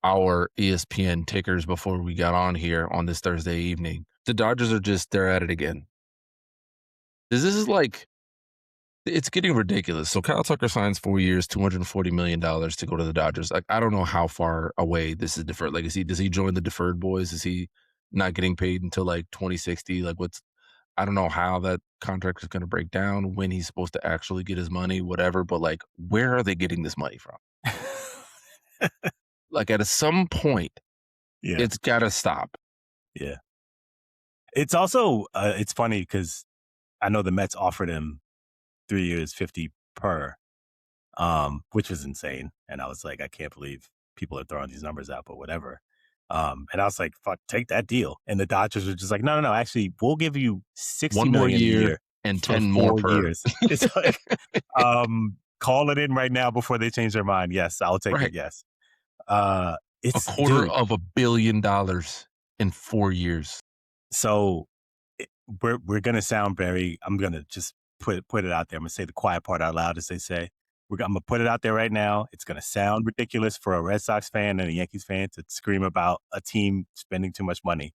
our ESPN tickers before we got on here on this Thursday evening. The Dodgers are they're at it again. This is like it's getting ridiculous. So Kyle Tucker signs 4 years, $240 million to go to the Dodgers. Like, I don't know how far away this is deferred. Like, does he join the deferred boys? Is he not getting paid until like 2060? Like, I don't know how that contract is going to break down, when he's supposed to actually get his money, whatever. But like, where are they getting this money from? Like, at some point, Yeah, it's got to stop. yeah. It's also it's funny because I know the Mets offered him 3 years, 50 per, which was insane. And I was like, I can't believe people are throwing these numbers out, but whatever. And I was like, fuck, take that deal. And the Dodgers were just like, no, actually, we'll give you 60 One more million a year year and for 10 more 4 per. years. It's like, call it in right now before they change their mind. Yes, I'll take it. Right. Yes. A It's quarter dude. of $1 billion in 4 years. So we're gonna sound very. I'm gonna just put it out there. I'm gonna say the quiet part out loud, as they say. I'm gonna put it out there right now. It's gonna sound ridiculous for a Red Sox fan and a Yankees fan to scream about a team spending too much money,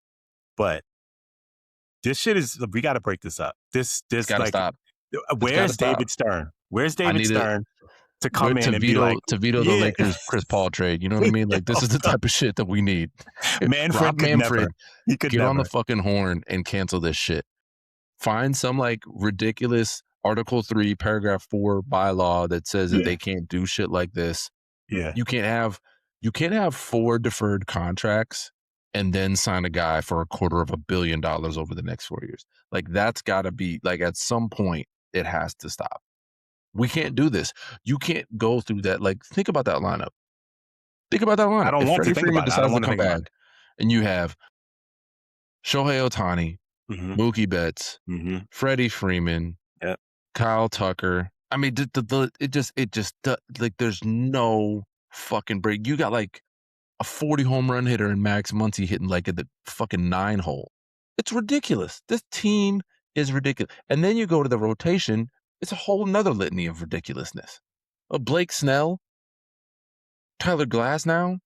but this shit is. We got to break this up. It's This got to like, stop. It's got to where's stop. David Stern? Where's I David need it Stern to come in and be like, to veto the yeah, Lakers Chris Paul trade. You know what I mean? Like, this is the type of shit that we need. Manfred Rob could never. Manfred, He could get on the never. fucking horn and cancel this shit. Find some like ridiculous Article 3, Paragraph 4 bylaw that says that Yeah, they can't do shit like this. yeah. You can't have 4 deferred contracts and then sign a guy for $250 million over the next 4 years. Like, that's got to be like, at some point it has to stop. We can't do this. You can't go through that. Like, think about that lineup. Think about that I lineup. don't If want to Freddie think Freeman about it. I don't decides to want to come think about back and you have Shohei Ohtani, it. Mookie Betts, Mm-hmm. Freddie Freeman, Yep. Kyle Tucker. I mean, like, there's no fucking break. You got like a 40 home run hitter and Max Muncy hitting like at the fucking 9 hole. It's ridiculous. This team is ridiculous. And then you go to the rotation, it's a whole nother litany of ridiculousness. Blake Snell, Tyler Glass now,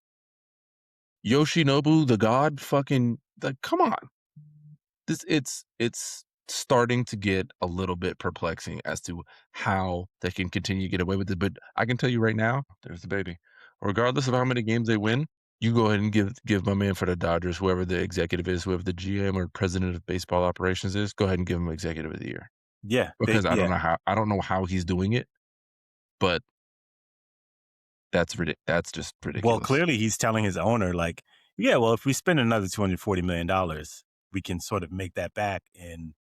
Yoshinobu, the god, fucking like, come on. It's starting to get a little bit perplexing as to how they can continue to get away with it. But I can tell you right now, there's the baby. Regardless of how many games they win, you go ahead and give my man for the Dodgers, whoever the executive is, whoever the GM or president of baseball operations is, go ahead and give him executive of the year. Yeah, Because yeah. I don't know how he's doing it, but that's just Well, ridiculous. clearly he's telling his owner, like, yeah, well, if we spend another $240 million, we can sort of make that back in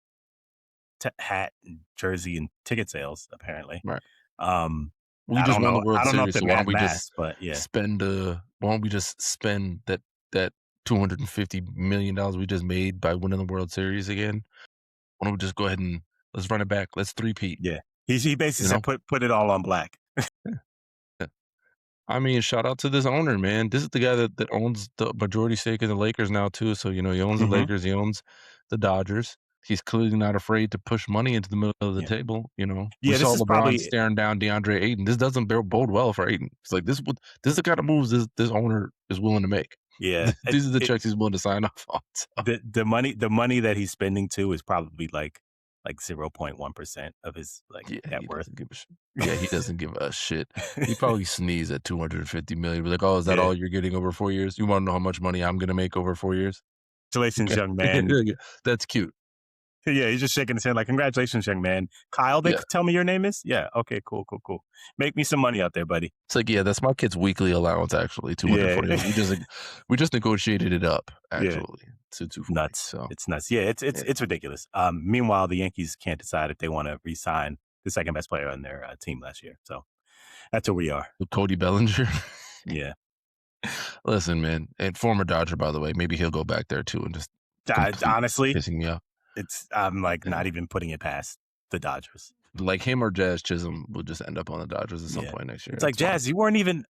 hat and jersey and ticket sales. Apparently, Right. um, We I just don't won the know. World I don't know if Series, the so why don't we just but yeah. spend, why don't we just spend that $250 million we just made by winning the World Series again? Why don't we just go ahead and let's run it back. Let's three-peat, Yeah. He basically you said, know? "Put it all on black." Yeah, yeah. I mean, shout out to this owner, man. This is the guy that owns the majority stake in the Lakers now too, so, he owns the Mhm. Lakers, he owns the Dodgers. He's clearly not afraid to push money into the middle of the Yeah. table. We Yeah, this saw is LeBron probably staring down DeAndre Ayton. This doesn't bode well for Ayton. It's like, this is the kind of moves this owner is willing to make. yeah, These are the it checks he's willing to sign off on, so the money that he's spending too is probably like 0.1% of his, like, yeah, net he worth. doesn't give a shit. Yeah, he doesn't give a shit. He probably sneezed at 250 million. Be like, "Oh, is that Yeah. all you're getting over 4 years? You wanna know how much money I'm gonna make over 4 years?" Congratulations, Okay. young man. That's cute. Yeah, he's just shaking his hand like, "Congratulations, young man. Kyle, they Yeah. could tell me your name is? Yeah, okay, cool, cool, cool. Make me some money out there, buddy." It's like, yeah, that's my kid's weekly allowance actually, Yeah. 240. We just negotiated it up Yeah. actually to 240. Nuts. So, It's nuts. Yeah, it's yeah. it's ridiculous. Meanwhile, the Yankees can't decide if they wanna re-sign the second best player on their, team last year, so that's where we are. With Cody Bellinger. Yeah. Listen, man, and former Dodger, by the way, maybe he'll go back there too and just complete Honestly, pissing me off. I'm, like, Yeah. not even putting it past the Dodgers. Like him or Jazz Chisholm will just end up on the Dodgers at some Yeah. point next year. It's like, It's fine. "Jazz, you weren't even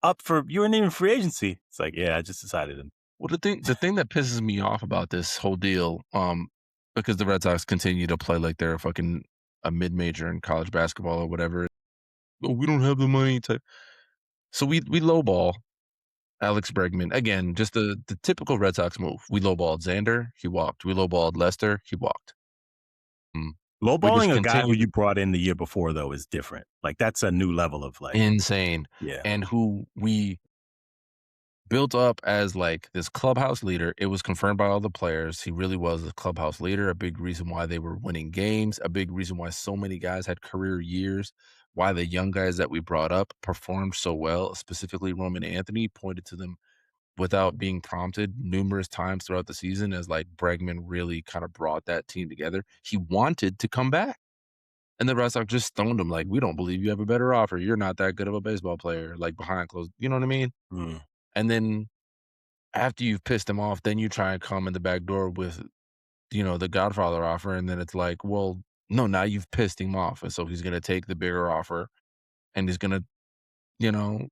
free agency." It's like, "Yeah, I just decided." Well, the thing that pisses me off about this whole deal, because the Red Sox continue to play like they're fucking a mid-major in college basketball or whatever. "Oh, we don't have the money to." So we lowball Alex Bregman. Again, just the typical Red Sox move. We lowballed Xander, he walked. We lowballed Lester, he walked. Mm. We just Lowballing a guy who continued you brought in the year before, though, is different. Like, that's a new level of, like, insane, yeah. and who we built up as like this clubhouse leader. It was confirmed by all the players. He really was a clubhouse leader, a big reason why they were winning games, a big reason why so many guys had career years, why the young guys that we brought up performed so well, specifically Roman Anthony pointed to them without being prompted numerous times throughout the season as like Bregman really kind of brought that team together. He wanted to come back. And the Red Sox just stoned him like, we don't believe you have a better offer. You're not that good of a baseball player, like behind closed, you know what I mean? Mm. And then after you've pissed him off, then you try and come in the back door with, the Godfather offer, and then it's like, well, no, now you've pissed him off, and so he's gonna take the bigger offer, and he's gonna, you know,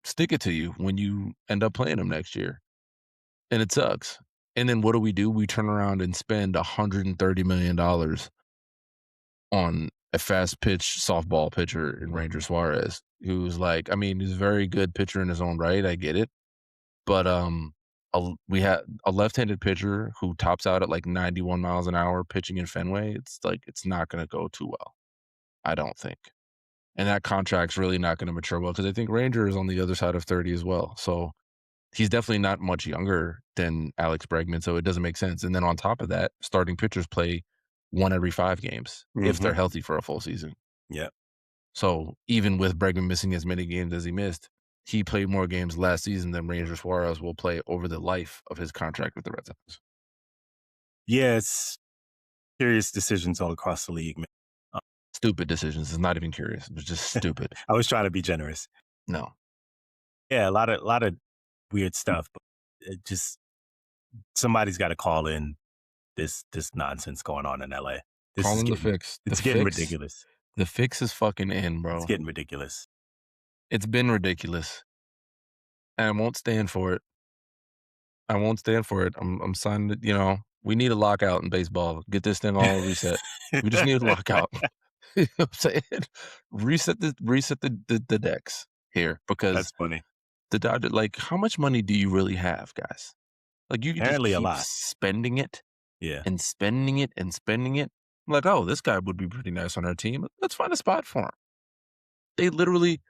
stick it to you when you end up playing him next year, and it sucks. And then what do? We turn around and spend $130 million on a fast pitch softball pitcher in Ranger Suarez, who's like, I mean, he's a very good pitcher in his own right. I get it. But, we had a left-handed pitcher who tops out at, like, 91 miles an hour pitching in Fenway. It's like, it's not gonna go too well, I don't think. And that contract's really not gonna mature well because I think Ranger is on the other side of 30 as well. So, he's definitely not much younger than Alex Bregman, so it doesn't make sense. And then on top of that, starting pitchers play 1 every 5 games if they're Mhm. healthy for a full season. Yep. So, even with Bregman missing as many games as he missed, he played more games last season than Ranger Suarez will play over the life of his contract with the Red Sox. Yes. Serious decisions all across the league, man. Uh, Stupid decisions. It's not even curious. It was just stupid. I was trying to be generous. No. Yeah, a lot of weird stuff, but it just somebody's gotta call in this nonsense going on in LA. This Call is in the getting fix. it's getting ridiculous. The fix is fucking in, It's bro. getting ridiculous. It's been ridiculous. And I won't stand for it. I won't stand for it. I'm signing it, we need a lockout in baseball. Get this thing all reset. We just need a lockout. You know what I'm saying? Reset the decks here because That's funny. the Dodgers, like, how much money do you really have, guys? Like, you could just Apparently a keep lot. spending it Yeah. and spending it and spending it. Like, "Oh, this guy would be pretty nice on our team. Let's find a spot for him." They literally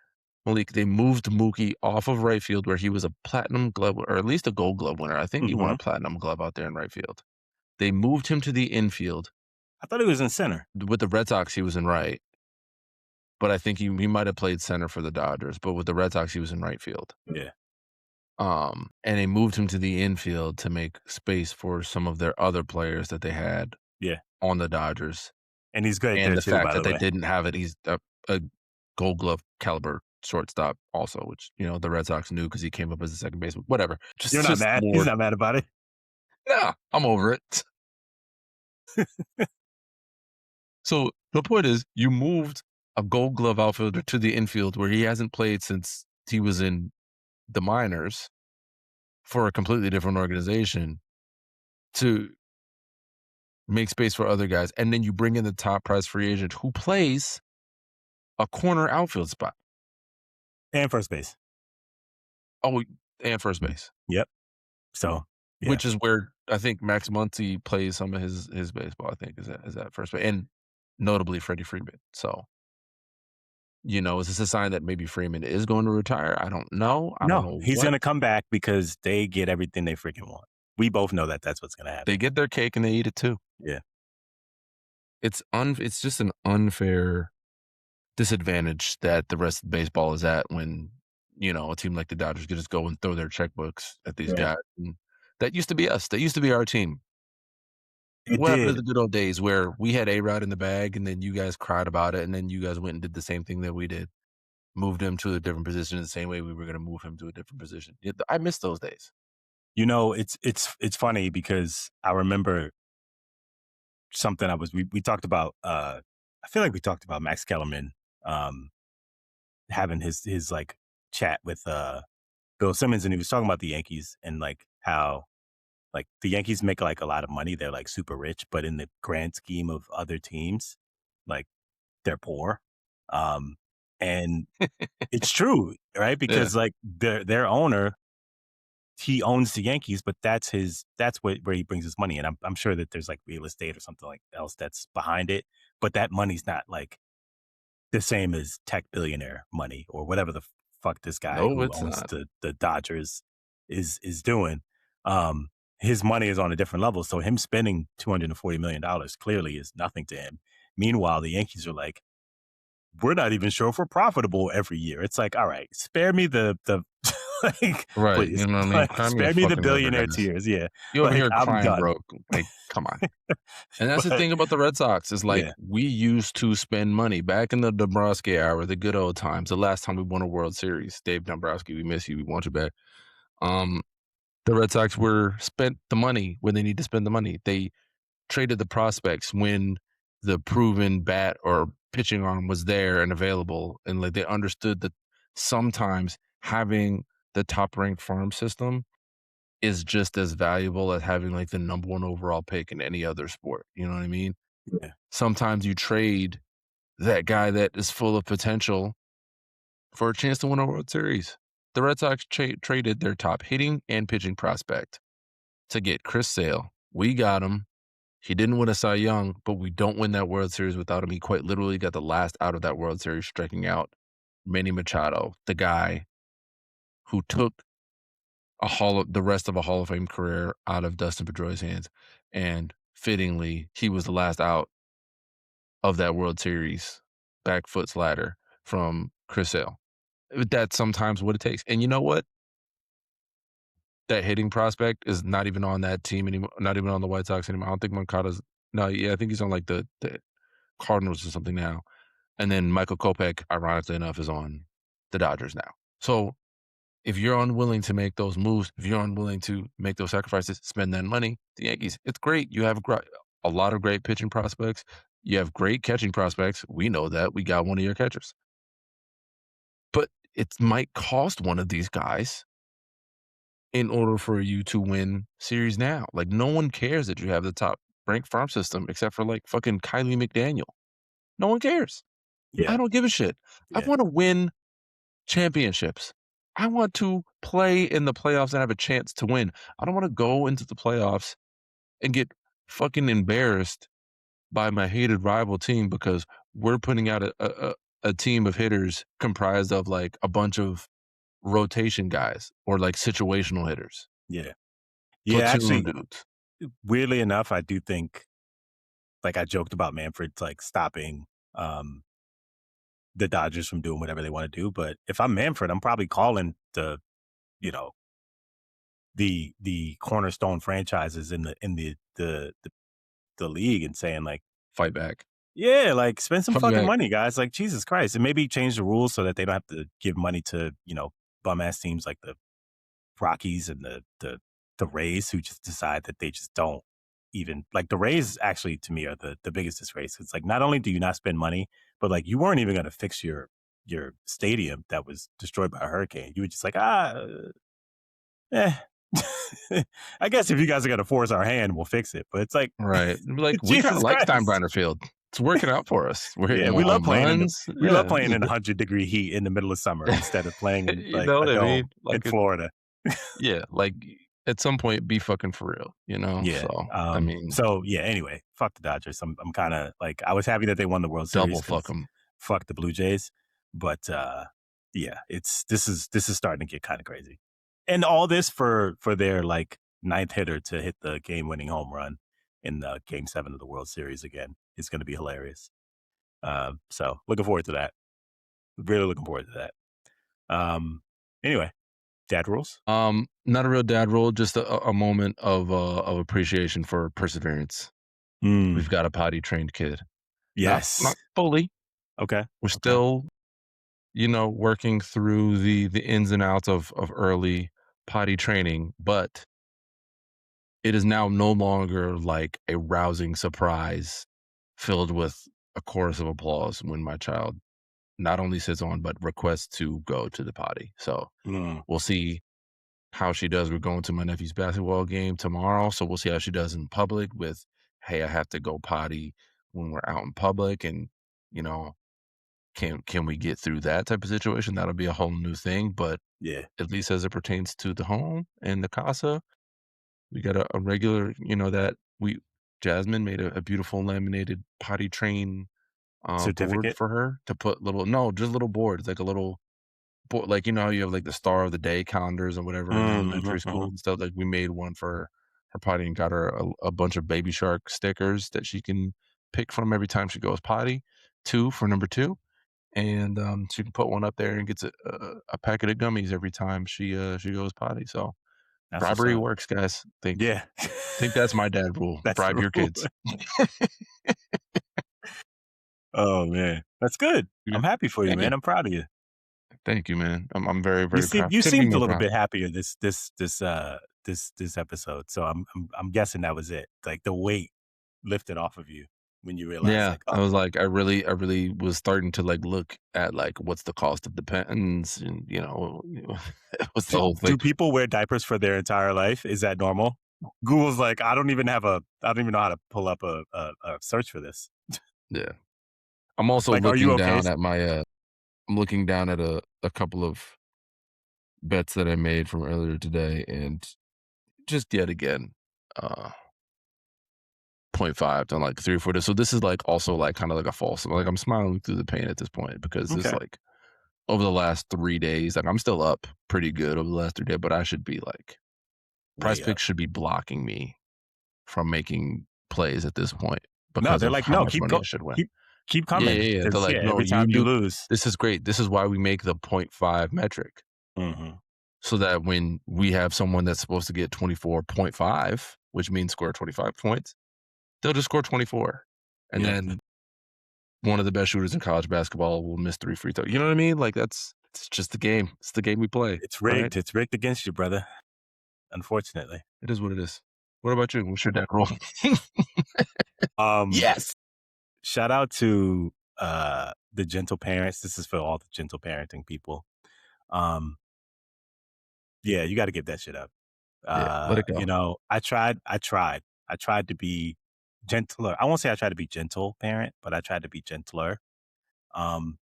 Malik, they moved Mookie off of right field where he was a platinum glove or at least a gold glove winner. I think he won a Mhm. platinum glove out there in right field. They moved him to the infield. I thought he was in center. With the Red Sox, he was in right, but I think he might have played center for the Dodgers, but with the Red Sox, he was in right field. Yeah. And they moved him to the infield to make space for some of their other players that they had Yeah. on the Dodgers, And he's great and there the too, fact by that the they way. didn't have it. He's a Gold Glove caliber shortstop also, which, the Red Sox knew because he came up as a second baseman. Whatever. You're not Just mad? He's Lord. not mad about it? Yeah, I'm over it. So the point is, you moved a Gold Glove outfielder to the infield where he hasn't played since he was in the minors for a completely different organization to make space for other guys, and then you bring in the top prize free agent who plays a corner outfield spot. And first base. Oh, and first base, Yep. So, yeah. which is where I think Max Muncy plays some of his baseball. I think is that first base, and notably Freddie Freeman. So, is this a sign that maybe Freeman is going to retire? I don't know. I don't No, know he's what. gonna come back because they get everything they freaking want. We both know that that's what's gonna They happen. get their cake and they eat it too. Yeah. It's just an unfair disadvantage that the rest of baseball is at when, a team like the Dodgers could just go and throw their checkbooks at these Yeah. guys, and that used to be us. That used to be our team. It What happened to did. the good old days where we had A-Rod in the bag, and then you guys cried about it, and then you guys went and did the same thing that we did, moved him to a different position the same way we were gonna move him to a different position. Yeah, I miss those days. It's funny because I remember something we talked about, I feel like we talked about Max Kellerman, um, having his, like, chat with, Bill Simmons, and he was talking about the Yankees and, like, how, like, the Yankees make, like, a lot of money. They're, like, super rich, but in the grand scheme of other teams, like, they're poor. Um, and it's true, right? Yeah. Because, like, their owner, he owns the Yankees, but that's where he brings his money. And I'm sure that there's like real estate or something like else that's behind it, but that money's not like the same as tech billionaire money or whatever the fuck this guy No, who it's owns not. the Dodgers is doing. Um, his money is on a different level. So him spending $240 million clearly is nothing to him. Meanwhile, the Yankees are like, we're not even sure if we're profitable every year. It's like, all right, spare me the like, Right, please, you know what I mean? like, Cry me a spare me the fucking river, billionaire guys. tears. Yeah, You over like here I'm crying done. broke, like, come on. And that's the But thing about the Red Sox is, like, yeah, we used to spend money back in the Dombrowski era, the good old times, the last time we won a World Series. Dave Dombrowski, we miss you, we want you back. Um, the Red Sox were spent the money when they need to spend the money. They traded the prospects when the proven bat or pitching arm was there and available, and, like, they understood that sometimes having the top-ranked farm system is just as valuable as having, like, the number 1 overall pick in any other sport, you know what I mean? yeah, Sometimes you trade that guy that is full of potential for a chance to win a World Series. The Red Sox traded their top hitting and pitching prospect to get Chris Sale. We got him. He didn't win a Cy Young, but we don't win that World Series without him. He quite literally got the last out of that World Series, striking out Manny Machado, the guy who took the rest of a Hall of Fame career out of Dustin Pedroia's hands, and fittingly, he was the last out of that World Series back foot slider from Chris Sale. That's sometimes what it takes, and you know what? That hitting prospect is not even on that team anymore, not even on the White Sox anymore. I don't think Moncada's no, yeah, I think he's on, like, the Cardinals or something now, and then Michael Kopech, ironically enough, is on the Dodgers now. So if you're unwilling to make those moves, if you're unwilling to make those sacrifices, spend that money, the Yankees, it's great. You have a lot of great pitching prospects. You have great catching prospects. We know that. We got one of your catchers. But it might cost one of these guys in order for you to win series now. Like, no one cares that you have the top ranked farm system except for, like, fucking Kylie McDaniel. No one cares. yeah, I don't give a shit. I yeah, want to win championships. I want to play in the playoffs and have a chance to win. I don't wanna go into the playoffs and get fucking embarrassed by my hated rival team because we're putting out a team of hitters comprised of, like, a bunch of rotation guys or, like, situational hitters, Yeah. Yeah, platoon actually, dudes. weirdly enough, I do think like I joked about Manfred like stopping um the Dodgers from doing whatever they want to do, but if I'm Manfred, I'm probably calling you know, the cornerstone franchises in the league and saying like, Fight back. yeah, like spend some Fight fucking back. money, guys. Like Jesus Christ. And maybe change the rules so that they don't have to give money to, bum ass teams like the Rockies and the Rays who just decide that they just don't even like the Rays actually to me are the biggest disgrace. It's like not only do you not spend money, but like you weren't even gonna fix your stadium that was destroyed by a hurricane. You were just like, eh. I guess if you guys are gonna force our hand, we'll fix it. But it's like Right. Like, we kinda Jesus like Christ. Steinbrenner Field. It's working out for us. We're hitting Yeah, more home runs. we love Yeah, playing this is in gr 100-degree heat in the middle of summer instead of playing in you like know a what I dome mean? in Like, Florida. yeah, like, at some point, be fucking for real, you know? Yeah. So, I mean, So yeah, anyway, fuck the Dodgers. I'm kinda like I was happy that they won the World Series double fuck because 'em. fuck the Blue Jays. But yeah, it's this is starting to get kind of crazy. And all this for their like ninth hitter to hit the game winning home run in the game seven of the World Series again is gonna be hilarious. So looking forward to that. Really looking forward to that. Anyway, dad rules. Not a real dad role, just a moment of appreciation for perseverance. We've Mm, got a potty trained kid. Not yes. fully. Okay. We're Okay. still, working through the ins and outs of early potty training, but it is now no longer like a rousing surprise filled with a chorus of applause when my child not only sits on, but requests to go to the potty. So Mm, we'll see how she does. We're going to my nephew's basketball game tomorrow. So we'll see how she does in public with, hey, I have to go potty when we're out in public. And, you know, can we get through that type of situation? That'll be a whole new thing. But yeah. at least as it pertains to the home and the casa, we got a regular, that we Jasmine made a beautiful laminated potty train board Certificate. for her to put little no, just little boards, like a little board, like how you have like the star of the day calendars or whatever in Mm, mhm, elementary school mhm. and stuff. Like we made one for her potty and got her a bunch of baby shark stickers that she can pick from every time she goes potty. Two for number two. And she can put one up there and gets a packet of gummies every time she goes potty. So That's what's bribery up. works, guys. Yeah. Think that's my dad rule. That's Bribe the your rule. kids. Oh, man. That's good. Yeah. I'm happy for you, Thank you. man. I'm proud of you. Thank you, man. I'm very, very proud. You Couldn't be seemed a more little proud. bit happier this episode. So I'm guessing that was it. Like the weight lifted off of you when you realized Yeah, like, oh, I was like, I really was starting to like look at like what's the cost of the pens and what's the whole thing. do people wear diapers for their entire life? Is that normal? Google's like, I don't even know how to pull up a search for this. Yeah, I'm also Like, are you looking okay? down at my I'm looking down at a couple of bets that I made from earlier today, and just yet again, uh, point 0.5 to like 3 or 4 days. So this is like also like kind of like a false. Like I'm smiling through the pain at this point because this Okay. like over the last 3 days, like I'm still up pretty good over the last 3 days, but I should be like Price Way up. Picks should be blocking me from making plays at this point No, because they're of like, how no, much money I should win. keep Yeah, coming. yeah, yeah. They're Because like, yeah, "No, every you time you do lose. this is great. This is why we make the point 0.5 metric Mhm. so that when we have someone that's supposed to get 24.5, which means score 25 points, they'll just score 24. And Yep. then one of the best shooters in college basketball will miss 3 free throws. You know what I mean? Like it's just the game. It's the game we play, It's right? rigged. It's rigged against you, brother, unfortunately. It is what it is. What about you? What's your deck roll? Um, Yes. shout out to the gentle parents. This is for all the gentle parenting people. Um, yeah, you got to give that shit up. Yeah, let it go. I tried to be gentler. I won't say I tried to be gentle parent, but I tried to be gentler. Um,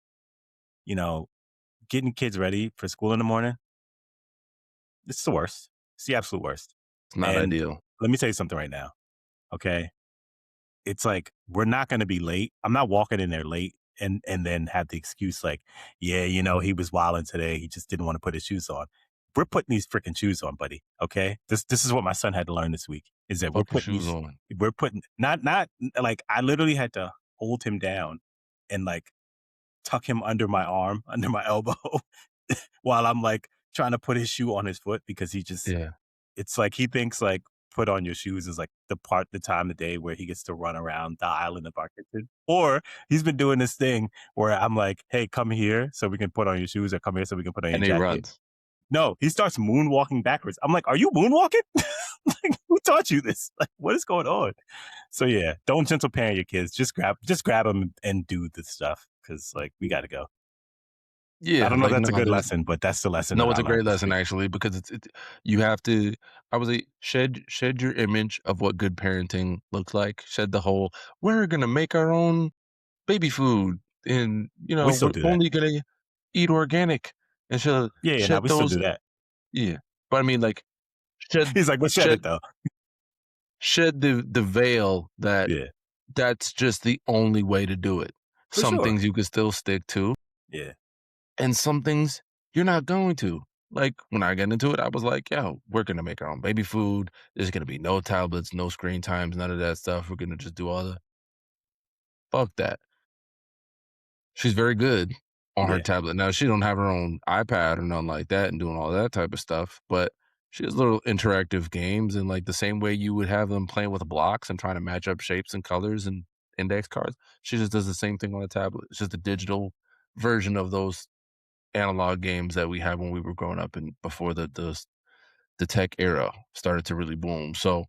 you know, getting kids ready for school in the morning. It's the worst. It's the absolute worst. It's not And ideal. let me tell you something right now, okay? It's like, we're not gonna be late. I'm not walking in there late and then have the excuse like, "Yeah, he was wilding today. He just didn't wanna put his shoes on." We're putting these freaking shoes on, buddy, okay? This is what my son had to learn this week, is that Fuck your shoes on. we're putting not like, I literally had to hold him down and, like, tuck him under my arm, under my elbow, while I'm, like, trying to put his shoe on his foot because he just Yeah. it's like he thinks, like, put on your shoes is, like, the time of day where he gets to run around the island of our kitchen. Or he's been doing this thing where I'm like, "Hey, come here so we can put on your shoes," or, "Come here so we can put on your And he jacket." runs. No, he starts moonwalking backwards. I'm like, "Are you moonwalking? Like, who taught you this? Like, what is going on?" So, yeah, don't gentle parent your kids. Just grab them and do the stuff because, like, we gotta go. I Yeah, don't know if like, that's a no, good there's lesson, but that's the lesson no, that it's I a great learned this lesson week. actually because it's you have to I would say shed your image of what good parenting looks like. Shed the whole, "We're gonna make our own baby food, and, We still we're do that. only gonna eat organic," and Yeah, yeah, no, shed we still those do that. yeah. But I mean, like, shed He's like, "Well, shed shed it, though." shed the veil that Yeah, that's just the only way to do it. for Some sure. things you can still stick to, Yeah. and some things you're not going to. Like, when I get into it, I was like, "Yo, we're gonna make our own baby food. There's gonna be no tablets, no screen times, none of that stuff. We're gonna just do all the" fuck that. She's very good on her Yeah. tablet. Now, she don't have her own iPad or nothing like that and doing all that type of stuff, but she has little interactive games and, like, the same way you would have them playing with blocks and trying to match up shapes and colors and index cards, she just does the same thing on a tablet. It's just a digital version of those analog games that we had when we were growing up and before the tech era started to really boom. So,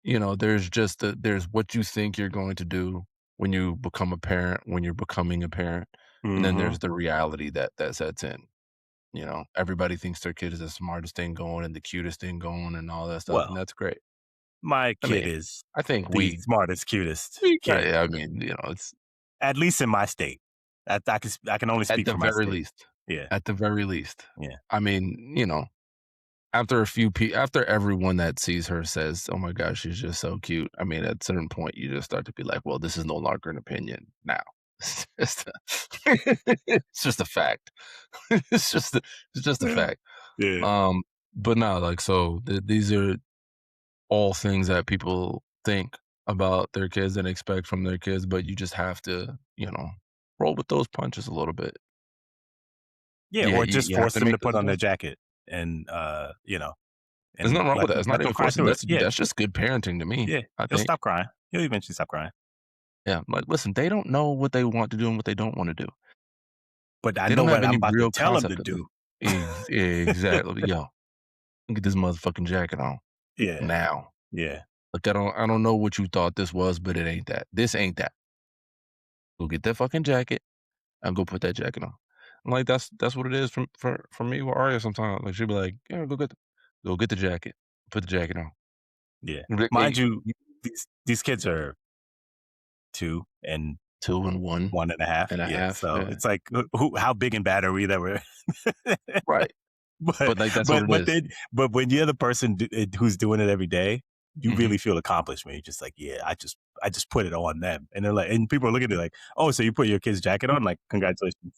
there's just there's what you think you're going to do when you become a parent, when you're becoming a parent, and then Mhm. there's the reality that sets in. Everybody thinks their kid is the smartest thing going and the cutest thing going and all that stuff, and Well, that's great. my I kid mean, is I think the we smartest, cutest we got kid, yeah, I mean, it's at least in my state. I can only at speak the for my very state. least, Yeah, at the very least. yeah. I mean, after everyone that sees her says, "Oh my gosh, she's just so cute." I mean, at a certain point, you just start to be like, "Well, this is no longer an opinion now. It's just a it's just a fact. It's just a it's just a fact." Yeah. Um, but no, like, so these are all things that people think about their kids and expect from their kids, but you just have to, roll with those punches a little bit. Yeah, Yeah, or you just you have force to them make to those put on their adjustments. jacket and, There's and nothing wrong with that. It's not let even them cry forcing. through it. Yeah, That's just good parenting to me, yeah. I He'll think. stop crying. He'll eventually stop crying. Yeah, like, listen, they don't know what they want to do and what they don't wanna do. But I They know don't have what I'm any about to real tell him to concept of it. do. Exactly. Yo, get this motherfucking jacket on Yeah, now. yeah, Like, I don't know what you thought this was, but it ain't that. This ain't that. Go get that fucking jacket and go put that jacket on. I'm like, that's what it is for me with Arya sometimes. Like, she'll be like, "Yeah, go get the jacket. Put the jacket on." yeah. I'm like, Mind "Hey, you, these kids are 2 and 2 and 1 1 and a half. and a Yeah, half." so Yeah. it's like, how big and bad are we that we're Right. but But, like, that's what it is. but when you're the person who's doing it every day, you Mhm. really feel accomplished when you're just like, "Yeah, I just put it on them." And they're like and people are looking at it like, "Oh, so you put your kid's jacket on?" Like, "Congratulations."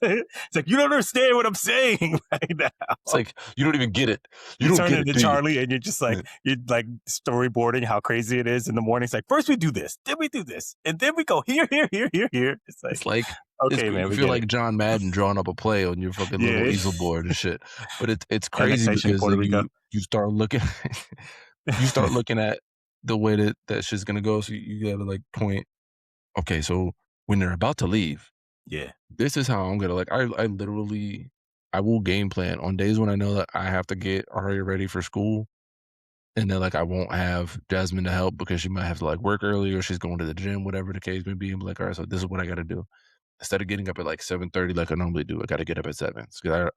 It's like, "You don't understand what I'm saying right It's now." like, you don't even get it. You You don't turn get it, into do you? Charlie and you're like storyboarding how crazy it is in the morning. It's like, "First we do this, then we do this, and then we go here, here, here, here, here." It's like, It's like "Okay, man, you we feel get it." like John Madden drawing up a play on your fucking little Yeah. easel board and shit. But it's crazy Annexation of because, Puerto like, Rico. you start looking you start looking at the way that shit's gonna go, so you gotta, like, point, "Okay, so when they're about to leave, Yeah. this is how I'm gonna," like, I literally I will game plan on days when I know that I have to get Aria ready for school, and then, like, I won't have Jasmine to help because she might have to, like, work early or she's going to the gym, whatever the case may be, and be like, "Alright, so this is what I gotta do." Instead of getting up at like 7:30 like I normally do, I gotta get up at 7. 'Cause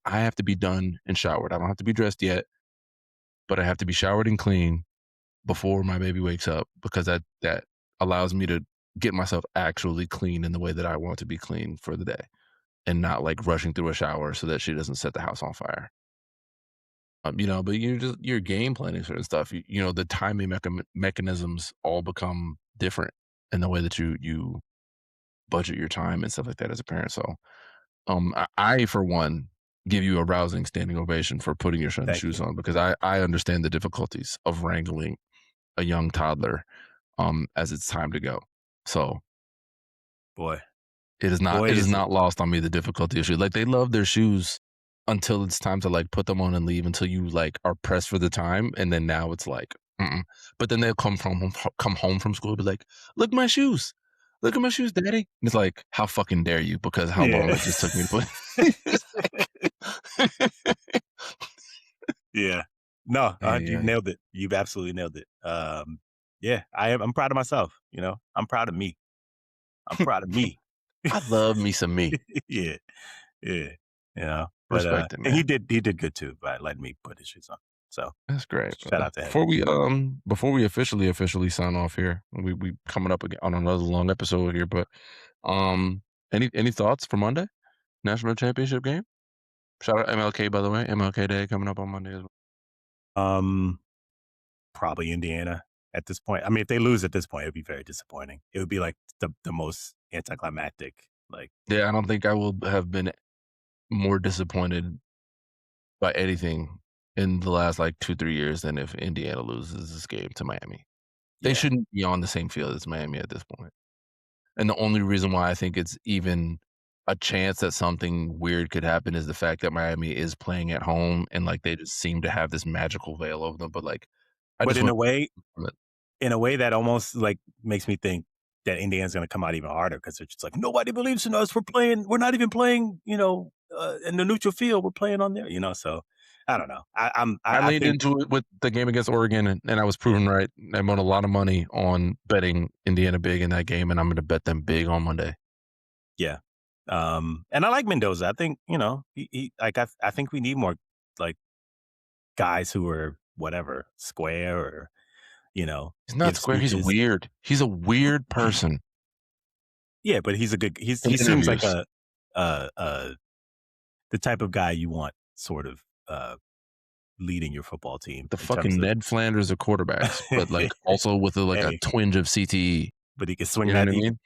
I have to be done and showered. I don't have to be dressed yet, but I have to be showered and clean before my baby wakes up because that allows me to get myself actually clean in the way that I want to be clean for the day and not like rushing through a shower so that she doesn't set the house on fire. but you're game planning certain stuff. The timing mechanisms all become different in the way that you budget your time and stuff like that as a parent. So, I for one give you a rousing standing ovation for putting your son's Thank shoes you. on because I understand the difficulties of wrangling a young toddler as it's time to go. So Boy, it is not boy, it is is it. not lost on me the difficulty of shoes. Like they love their shoes until it's time to like put them on and leave until you like are pressed for the time, and then now it's like, mm-mm. But then they'll come home from school and be like, "Look at my shoes, look at my shoes, daddy." And it's like, how fucking dare you? Because how long Yeah. it just took me to put. It's like- Yeah. No, yeah, you've yeah, nailed it. You've absolutely nailed it. Yeah, I'm proud of myself, I'm proud of me. I'm yeah. proud of me. I love me some me. Yeah, yeah, but, Respect it, and man. he did good too by letting me put his shoes on. So, That's great, shout brother. out to him. Before we officially sign off here, we coming up again on another long episode here, but um any thoughts for Monday? National championship game? Shout out MLK by the way. MLK Day coming up on Monday as well. Um, Probably Indiana at this point. I mean, if they lose at this point, it'd be very disappointing. It would be like the most anticlimactic, like, Yeah, I don't think I will have been more disappointed by anything in the last like 2, 3 years than if Indiana loses this game to Miami. They yeah. shouldn't be on the same field as Miami at this point. And the only reason why I think it's even a chance that something weird could happen is the fact that Miami is playing at home and, like, they just seem to have this magical veil over them, but, like, I But just in want a way, from it. that almost like makes me think that Indiana's going to come out even harder because they're just like, nobody believes in us. We're not even playing, in the neutral field. We're playing on there, So I don't know. I I leaned think, into it with the game against Oregon, and I was proven right. I won a lot of money on betting Indiana big in that game, and I'm gonna bet them big on Monday. yeah. And I like Mendoza. I think, like, I think we need more like guys who are whatever square or, He's not give square, he's speeches. weird. He's a weird person Yeah, but in he seems like interviews. a the type of guy you want sort of leading your football team The in terms fucking of. Ned Flanders of quarterbacks, but, like, also with a Hey, twinge of CTE. but he can swing You know what that. I mean?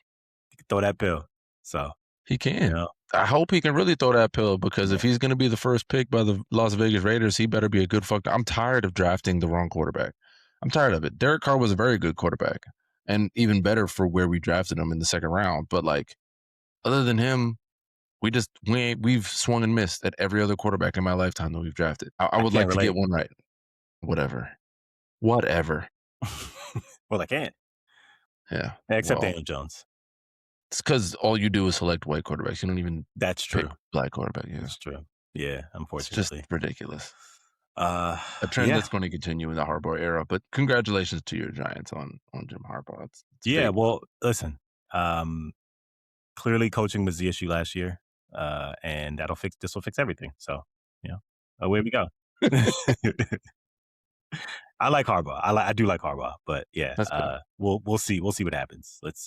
He can throw that pill. So, He you can. know, I hope he can really throw that pill because if yeah, he's gonna be the first pick by the Las Vegas Raiders, he better be a good fuck. I'm tired of drafting the wrong quarterback. I'm tired of it. Derek Carr was a very good quarterback and even better for where we drafted him in the second round. But like, other than him, we've swung and missed at every other quarterback in my lifetime that we've drafted. I I would can't like to get relate. one right. Whatever. Whatever. Well, I can't, Yeah. except Well, Daniel Jones. it's because all you do is select white quarterbacks. You don't even That's pick true. black quarterback. Yeah. That's true. Yeah, It's just unfortunately. ridiculous. Uh, A trend yeah, that's gonna continue in the Harbaugh era, but congratulations to your Giants on Jim Harbaugh. It's yeah. big. Well, listen. Um, Clearly, coaching was the issue last year, and this will fix everything. So, away we go. I like Harbaugh. I do like Harbaugh, but yeah, That's good. we'll see what happens. Let's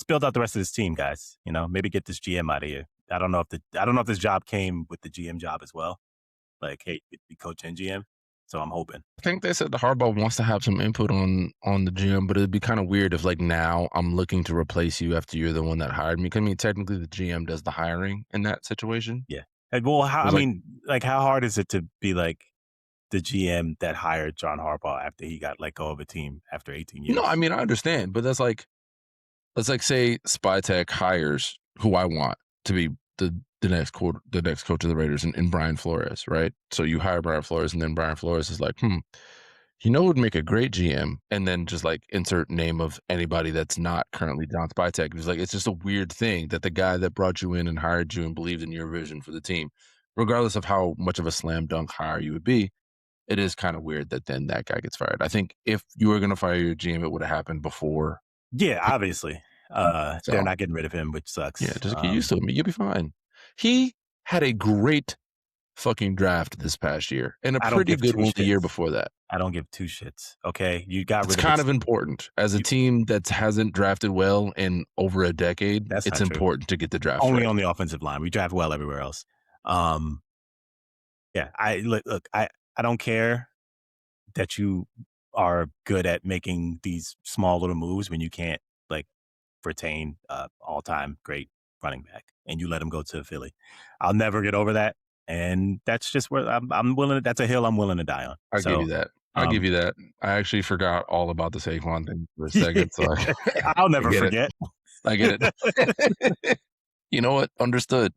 build out the rest of this team, guys. Maybe get this GM out of here. I don't know if this job came with the GM job as well. Like, hey, you be coach and GM. So I'm hoping. I think they said the Harbaugh wants to have some input on the GM, but it'd be kinda weird if, like, now I'm looking to replace you after you're the one that hired me. 'Cause, I mean, technically, the GM does the hiring in that situation. Yeah. And, well, It was like, how hard is it to be like the GM that hired John Harbaugh after he got let go of a team after 18 no, I years? mean, I understand, but let's say Spytech hires who I want to be the next coach of the Raiders and Brian Flores, right? So you hire Brian Flores, and then Brian Flores is like, who would make a great GM, and then just like insert name of anybody that's not currently John Spytech. It's like it's just a weird thing that the guy that brought you in and hired you and believed in your vision for the team, regardless of how much of a slam dunk hire you would be, it is kind of weird that then that guy gets fired. I think if you were going to fire your GM, it would have happened before. Yeah, obviously. They're So not getting rid of him, which yeah, sucks. just get used to him. You'll be fine. He had a great fucking draft this past year and a I don't pretty give good two one the year shits. before that. I don't give two shits. Okay, you got It's rid of kind it. of important. As a You, team that hasn't drafted well in over a decade, that's it's not true. important to get the draft Only right. on the offensive line. We draft well everywhere else. Um, yeah. I look. I don't care that you are good at making these small little moves when you can't like retain all-time great running back and you let him go to Philly. I'll never get over that. And that's just where I'm willing to, that's a hill I'm willing to die on. I'll give So, you that. I'll give um, you that. I actually forgot all about the Saquon thing for a yeah, second, so I I'll I never get it. forget. I get it. You know what? Understood.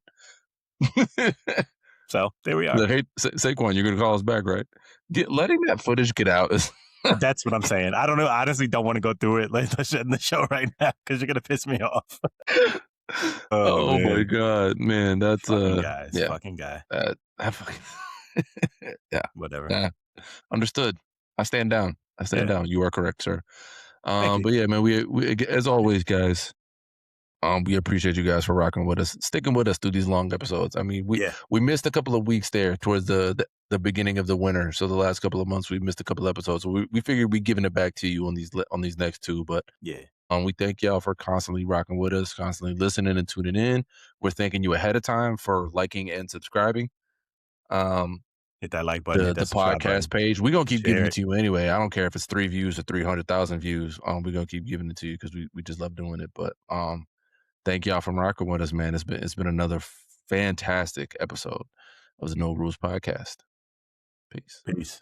So there we are. Like, "Hey, Saquon, you're gonna call us back, right?" Letting that footage get out is That's what I'm saying. I don't know. I honestly don't want to go through it. Let's end the show right now because you're gonna piss me off. Oh Oh my man, god, man, that's, yeah, fucking guy. that fucking yeah, Whatever. yeah, understood. I stand down. I stand Yeah. down. You are correct, sir. Thank you. But yeah, man, we as always, guys, we appreciate you guys for rocking with us, sticking with us through these long episodes. I mean, Yeah. we missed a couple of weeks there towards the beginning of the winter. So the last couple of months we missed a couple episodes. So we figured we'd giving it back to you on these next two. But Yeah. we thank y'all for constantly rocking with us, constantly listening and tuning in. We're thanking you ahead of time for liking and subscribing. Um, Hit that like button. Hit the that subscribe podcast button. page. We're gonna keep giving Share it it. to you anyway. I don't care if it's 3 views or 300,000 views. We're gonna keep giving it to you because we just love doing it. But thank y'all for rocking with us, man. It's been another fantastic episode of the No Rules Podcast. Peace. Peace.